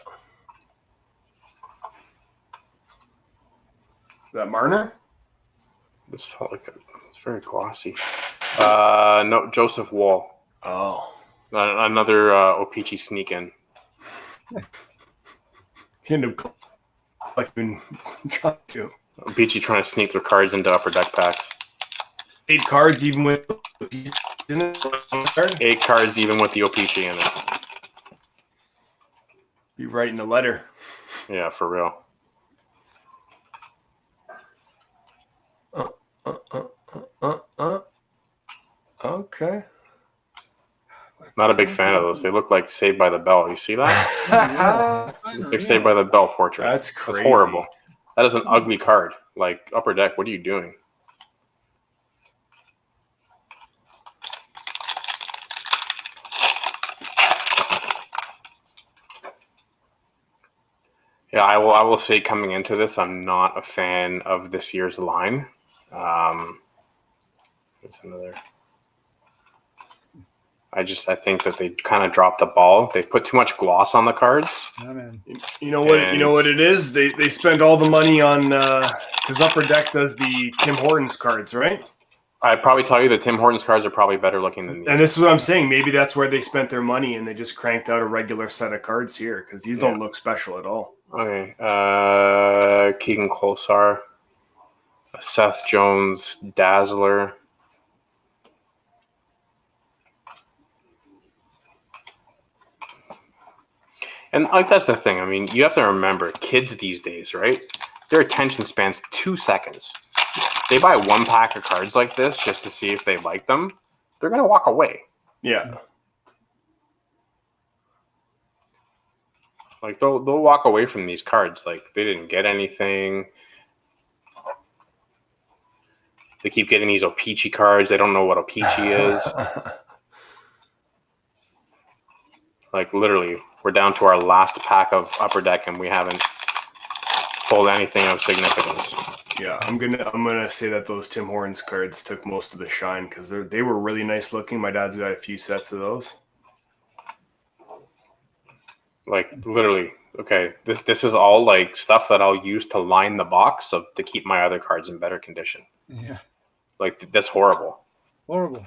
That Marner?
This felt like it's very glossy. No, Joseph Wall.
Oh.
Another O-Pee-Chee sneak in.
He ended up collecting trying to.
O-Pee-Chee trying to sneak their cards into Upper Deck packs.
8 cards even with
8 cards even with the O-Pee-Chee in it.
Be writing a letter.
Yeah, for real.
Okay.
Not a big fan of those. They look like Saved by the Bell. You see that? It's like Saved by the Bell portrait.
That's crazy.
That's horrible. That is an ugly card. Like, Upper Deck, what are you doing? Yeah, I will say coming into this, I'm not a fan of this year's line. There's another. I think that they kind of dropped the ball. They put too much gloss on the cards.
Yeah, man.
You know what? You know what it is? They spent all the money on because Upper Deck does the Tim Hortons cards, right?
I'd probably tell you that Tim Hortons cards are probably better looking than these.
And this is what I'm saying. Maybe that's where they spent their money, and they just cranked out a regular set of cards here because these don't look special at all.
Okay, Keegan Kolsar, Seth Jones, Dazzler. And like that's the thing. I mean, you have to remember, kids these days, right? Their attention span's 2 seconds. They buy 1 pack of cards like this just to see if they like them. They're gonna walk away.
Yeah.
Like they'll walk away from these cards like they didn't get anything. They keep getting these O-Pee-Chee cards. They don't know what O-Pee-Chee is. Like literally, we're down to our last pack of Upper Deck and we haven't pulled anything of significance.
Yeah, I'm gonna say that those Tim Hortons cards took most of the shine because they were really nice looking. My dad's got a few sets of those.
Like literally, okay. This is all like stuff that I'll use to line the box to keep my other cards in better condition.
Yeah.
Like that's horrible.
Horrible.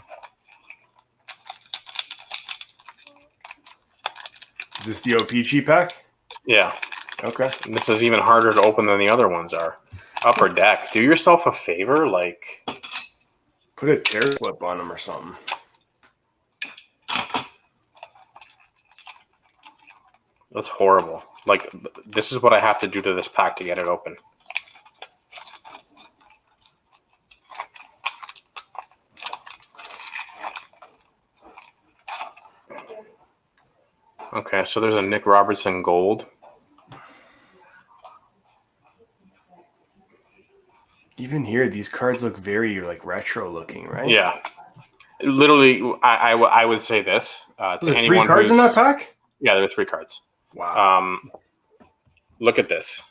Is this the O-Pee-Chee pack?
Yeah.
Okay.
And this is even harder to open than the other ones are. Upper Deck. Do yourself a favor, like
put a tear slip on them or something.
That's horrible. Like this is what I have to do to this pack to get it open. Okay, so there's a Nick Robertson gold.
Even here, these cards look very like retro looking, right?
Yeah, literally, I would say this to
Was it
anyone
3 cards in that pack?
Yeah, there were 3 cards.
Wow.
Look at this.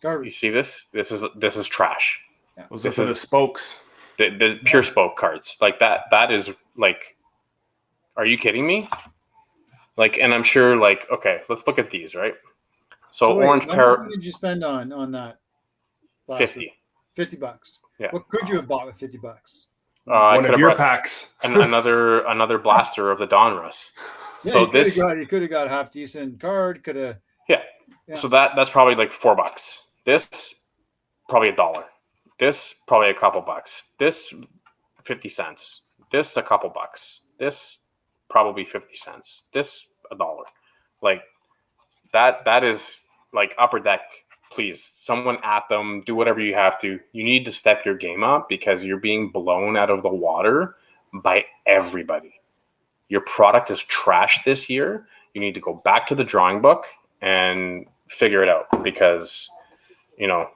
Garbage.
You see this? This is trash.
Yeah.
Those are for the spokes.
The pure spoke cards like that. That is like, are you kidding me? Like, and I'm sure. Like, okay, let's look at these, right? So
wait,
orange
how
pair.
much did you spend on that?
$50.
$50.
Yeah.
What could you have bought with $50?
One of your packs.
another blaster of the Donruss.
Yeah,
So
you could have got a half decent card. Could have.
Yeah. So that's probably like $4. This probably $1. This probably a couple bucks. This 50 cents. This a couple bucks. This probably 50 cents. This $1. Like that is like Upper Deck. Please, someone at them, do whatever you have to. You need to step your game up because you're being blown out of the water by everybody. Your product is trash this year. You need to go back to the drawing book and figure it out because, no,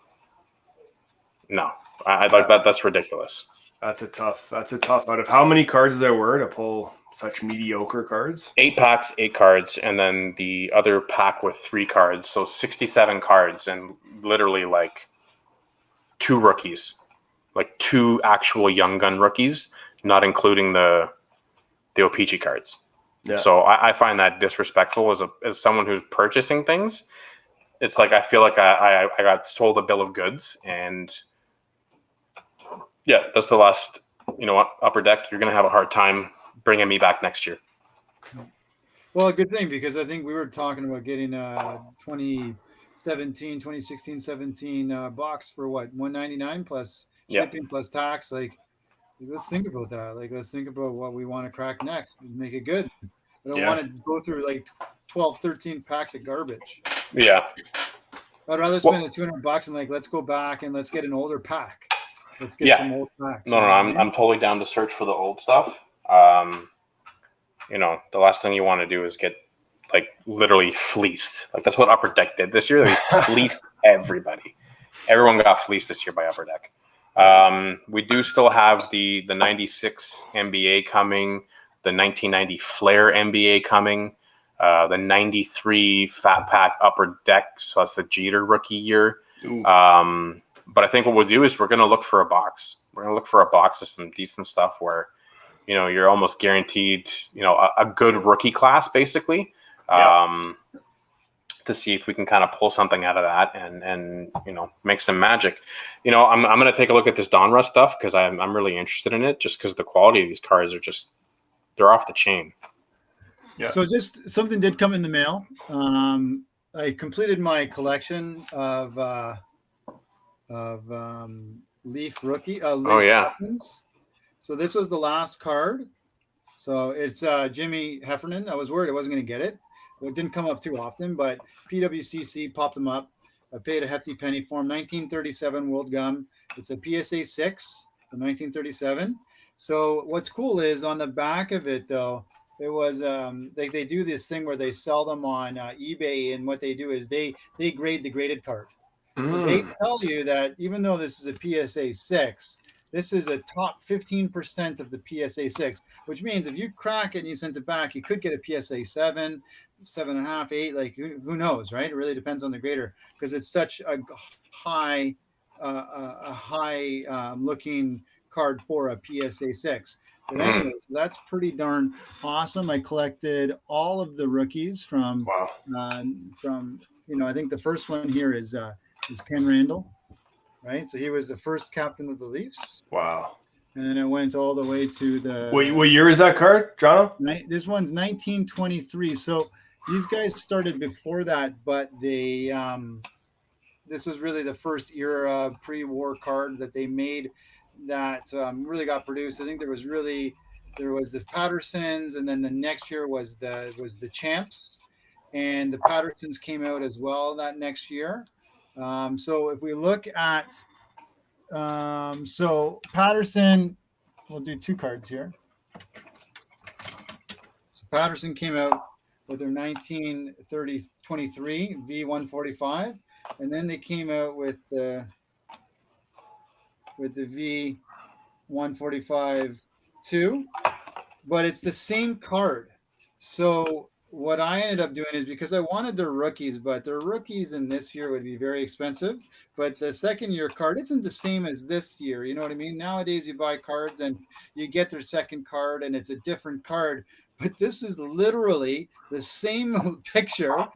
I like that. That's ridiculous.
That's a tough. Out of how many cards there were to pull such mediocre cards?
8 packs, 8 cards, and then the other pack with 3 cards. So 67 cards, and literally like 2 rookies, like 2 actual young gun rookies, not including the O-Pee-Chee cards. Yeah. So I find that disrespectful as someone who's purchasing things. It's like I feel like I got sold a bill of goods, and yeah, that's the last. You know what, Upper Deck, you're gonna have a hard time bringing me back next year.
Well, a good thing because I think we were talking about getting 2016, 17 box for what, $199 plus shipping plus tax. Like, let's think about that. Like, let's think about what we want to crack next. Make it good. I don't want to go through like 12, 13 packs of garbage.
Yeah.
I'd rather spend the $200 and like, let's go back and let's get an older pack. Let's get some old packs.
No, I'm totally down to search for the old stuff. The last thing you want to do is get like literally fleeced. Like that's what Upper Deck did this year. They fleeced everybody. Everyone got fleeced this year by Upper Deck. We do still have the 96 NBA coming, the 1990 Flair NBA coming, the 93 Fat Pack Upper Deck. So that's the Jeter rookie year. But I think what we'll do is we're going to look for a box. We're going to look for a box of some decent stuff where, you're almost guaranteed, a good rookie class basically, to see if we can kind of pull something out of that and make some magic. I'm going to take a look at this Donruss stuff because I'm really interested in it just because the quality of these cards are they're off the chain.
Yeah. So just something did come in the mail. I completed my collection of Leaf rookie. Weapons. So this was the last card. So it's Jimmy Heffernan. I was worried I wasn't going to get it. Well, it didn't come up too often, but PWCC popped them up. I paid a hefty penny for them. 1937 World Gum. It's a PSA 6 from 1937. So what's cool is on the back of it, though, it was they do this thing where they sell them on eBay, and what they do is they grade the graded card. So they tell you that even though this is a PSA 6, This is a top 15% of the PSA 6, which means if you crack it and you send it back, you could get a PSA 7, 7.5, 8. Like who knows, right? It really depends on the grader because it's such a high looking card for a PSA 6. But anyway, so that's pretty darn awesome. I collected all of the rookies from I think the first one here is Ken Randall, right? So he was the first captain of the Leafs.
Wow.
And then it went all the way to the.
What year is that card, Jono?
This one's 1923. So these guys started before that, but they this was really the first era pre-war card that they made that really got produced. I think there was the Pattersons, and then the next year was the Champs, and the Pattersons came out as well that next year. So if we look at so Patterson, we'll do two cards here. So Patterson came out with their 1923 V145, and then they came out with the V145 2, but it's the same card. So what I ended up doing is because I wanted their rookies, but their rookies in this year would be very expensive. But the second year card isn't the same as this year. You know what I mean? Nowadays you buy cards and you get their second card and it's a different card. But this is literally the same picture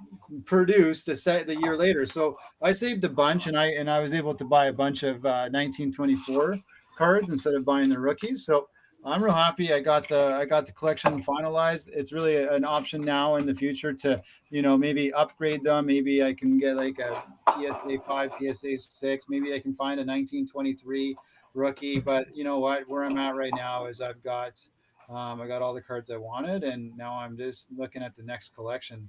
produced the year later. So I saved a bunch, and I was able to buy a bunch of 1924 cards instead of buying the rookies. So I'm real happy. I got the collection finalized. It's really an option now in the future to maybe upgrade them. Maybe I can get like a PSA 5, PSA 6. Maybe I can find a 1923 rookie. But you know what? Where I'm at right now is I got all the cards I wanted, and now I'm just looking at the next collection.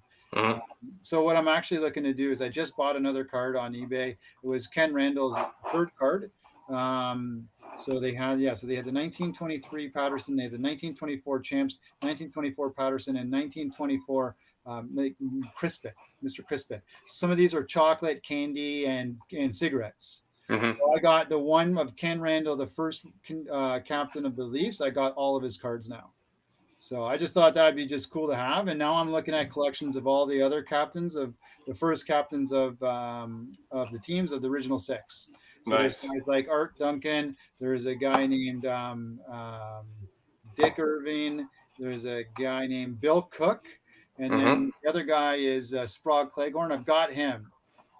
So what I'm actually looking to do is I just bought another card on eBay. It was Ken Randall's third card. So they had the 1923 Patterson, they had the 1924 Champs, 1924 Patterson, and 1924 Crispin, Mr. Crispin. Some of these are chocolate, candy, and cigarettes. So I got the one of Ken Randall, the first captain of the Leafs. I got all of his cards now. So I just thought that'd be just cool to have. And now I'm looking at collections of all the other captains of the first captains of the teams of the original 6. So There's guys like Art Duncan. There's a guy named Dick Irving. There's a guy named Bill Cook. And then the other guy is Sprague Cleghorn. I've got him.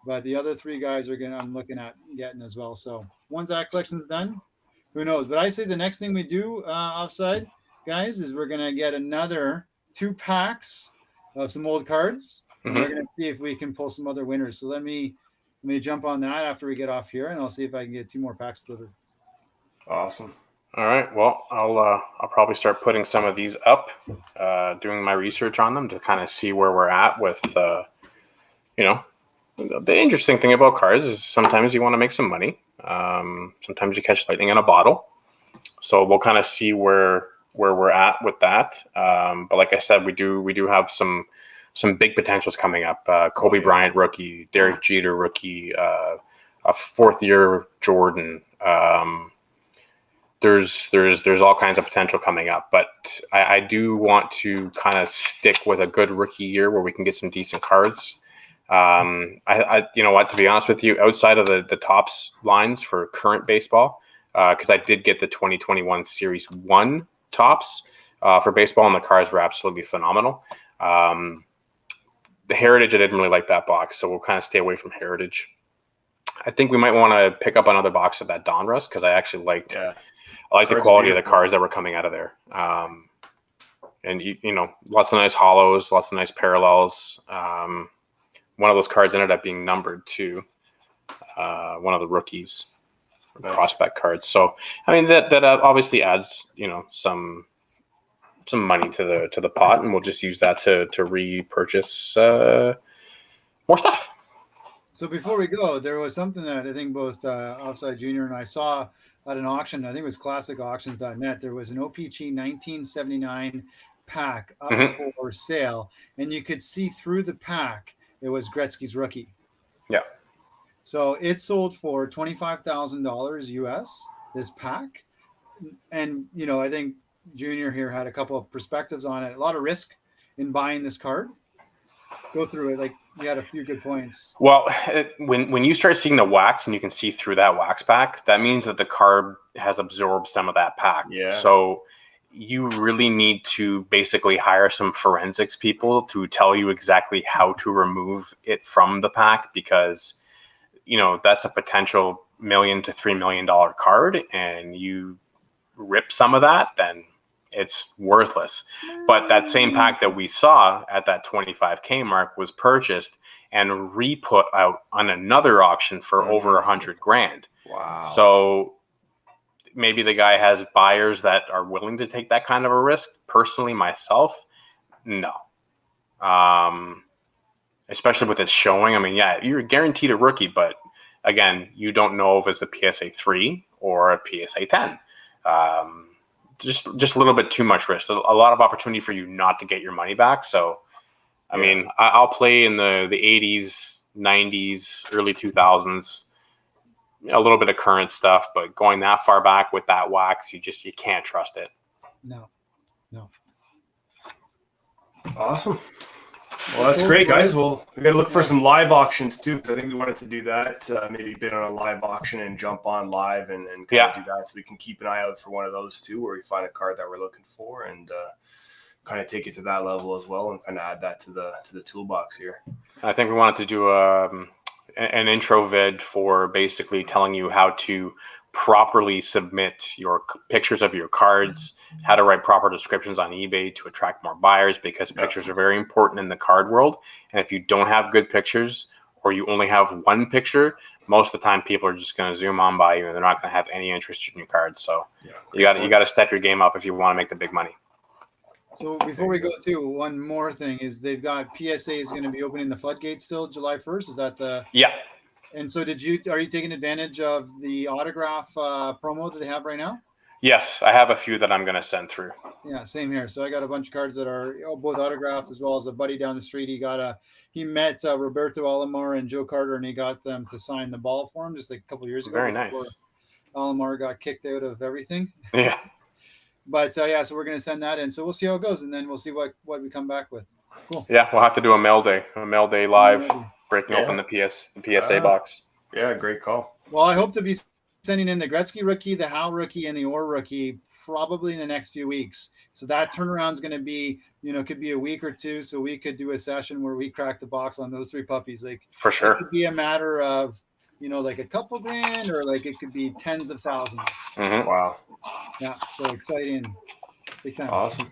But the other 3 guys I'm looking at getting as well. So once that collection's done, who knows? But I say the next thing we do offside, guys, is we're going to get another 2 packs of some old cards. And we're going to see if we can pull some other winners. So let me jump on that after we get off here, and I'll see if I can get 2 more packs delivered.
Awesome.
All right. Well, I'll probably start putting some of these up, doing my research on them to kind of see where we're at with, the interesting thing about cards is sometimes you want to make some money. Sometimes you catch lightning in a bottle. So we'll kind of see where we're at with that. But like I said, we do have some big potentials coming up. Kobe Bryant rookie, Derek Jeter rookie, a 4th-year Jordan. There's all kinds of potential coming up, but I do want to kind of stick with a good rookie year where we can get some decent cards. You know what, to be honest with you, outside of the tops lines for current baseball, because I did get the 2021 Series 1 tops for baseball, and the cards were absolutely phenomenal. The Heritage, I didn't really like that box, so we'll kind of stay away from Heritage. I think we might want to pick up another box of that Donruss because I actually liked the quality of the cards that were coming out of there. And lots of nice hollows, lots of nice parallels. One of those cards ended up being numbered too. One of the rookies, prospect cards. So I mean that obviously adds some money to the pot, and we'll just use that to repurchase more stuff.
So before we go, there was something that I think both Offside Junior and I saw at an auction. I think it was classicauctions.net. There was an O-Pee-Chee 1979 pack up for sale, and you could see through the pack it was Gretzky's rookie.
Yeah.
So it sold for $25,000 US. this pack. And, you know, I think Junior here had a couple of perspectives on it. A lot of risk in buying this card. Go through it. Like, you had a few good points.
Well, when you start seeing the wax and you can see through that wax pack, that means that the card has absorbed some of that pack.
Yeah.
So you really need to basically hire some forensics people to tell you exactly how to remove it from the pack, because, you know, that's a potential $1 million to $3 million card, and you rip some of that, then it's worthless. But that same pack that we saw at that 25K mark was purchased and re-put out on another auction for over $100,000.
Wow. So
maybe the guy has buyers that are willing to take that kind of a risk. Personally, myself, no. Especially with it showing. I mean, yeah, you're guaranteed a rookie, but again, you don't know if it's a PSA 3 or a PSA 10. Just a little bit too much risk. A lot of opportunity for you not to get your money back. So, I mean, I'll play in the 80s, 90s, early 2000s, a little bit of current stuff, but going that far back with that wax, you can't trust it.
No.
Awesome. Well, that's great, guys. Well, we got to look for some live auctions too, because I think we wanted to do that. Maybe bid on a live auction and jump on live and kind of do that, so we can keep an eye out for one of those too, where we find a card that we're looking for and kind of take it to that level as well, and kind of add that to the toolbox here. I
think we wanted to do an intro vid for basically telling you how to properly submit your pictures of your cards, how to write proper descriptions on eBay to attract more buyers, because pictures are very important in the card world. And if you don't have good pictures, or you only have one picture, most of the time people are just going to zoom on by you and they're not going to have any interest in your cards. So you got to step your game up if you want to make the big money.
So before we go to one more thing, is they've got PSA is going to be opening the floodgates still July 1st. Is that the?
Yeah.
And so are you taking advantage of the autograph promo that they have right now?
Yes, I have a few that I'm going to send through.
Yeah, same here. So I got a bunch of cards that are both autographed, as well as a buddy down the street. He met Roberto Alomar and Joe Carter, and he got them to sign the ball for him just like a couple of years ago.
Very nice.
Alomar got kicked out of everything.
Yeah.
But so we're going to send that in. So we'll see how it goes, and then we'll see what we come back with. Cool.
Yeah, we'll have to do a mail day live, breaking open the PSA box.
Yeah, great call.
Well, I hope to be sending in the Gretzky rookie, the Howe rookie, and the Orr rookie probably in the next few weeks. So that turnaround is going to be, could be a week or two. So we could do a session where we crack the box on those three puppies. Like,
for sure,
it could be a matter of, like a couple grand, or like it could be tens of thousands.
Mm-hmm.
Wow. Yeah. So exciting. Big time.
Awesome.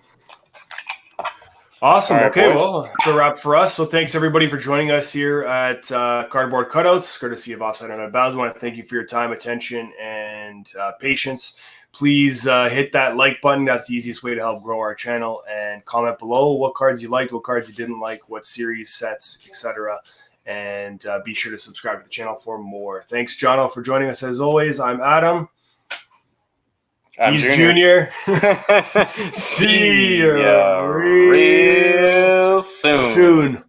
Right,
okay,
boys.
well, that's a wrap for us. So thanks everybody for joining us here at Cardboard Cutouts, courtesy of Offside and Out of Bounds. I want to thank you for your time, attention, and patience. Please hit that like button. That's the easiest way to help grow our channel. And comment below what cards you liked, what cards you didn't like, what series, sets, etc. And be sure to subscribe to the channel for more. Thanks, Jono, for joining us as always. I'm Adam. He's Junior.
See ya real soon.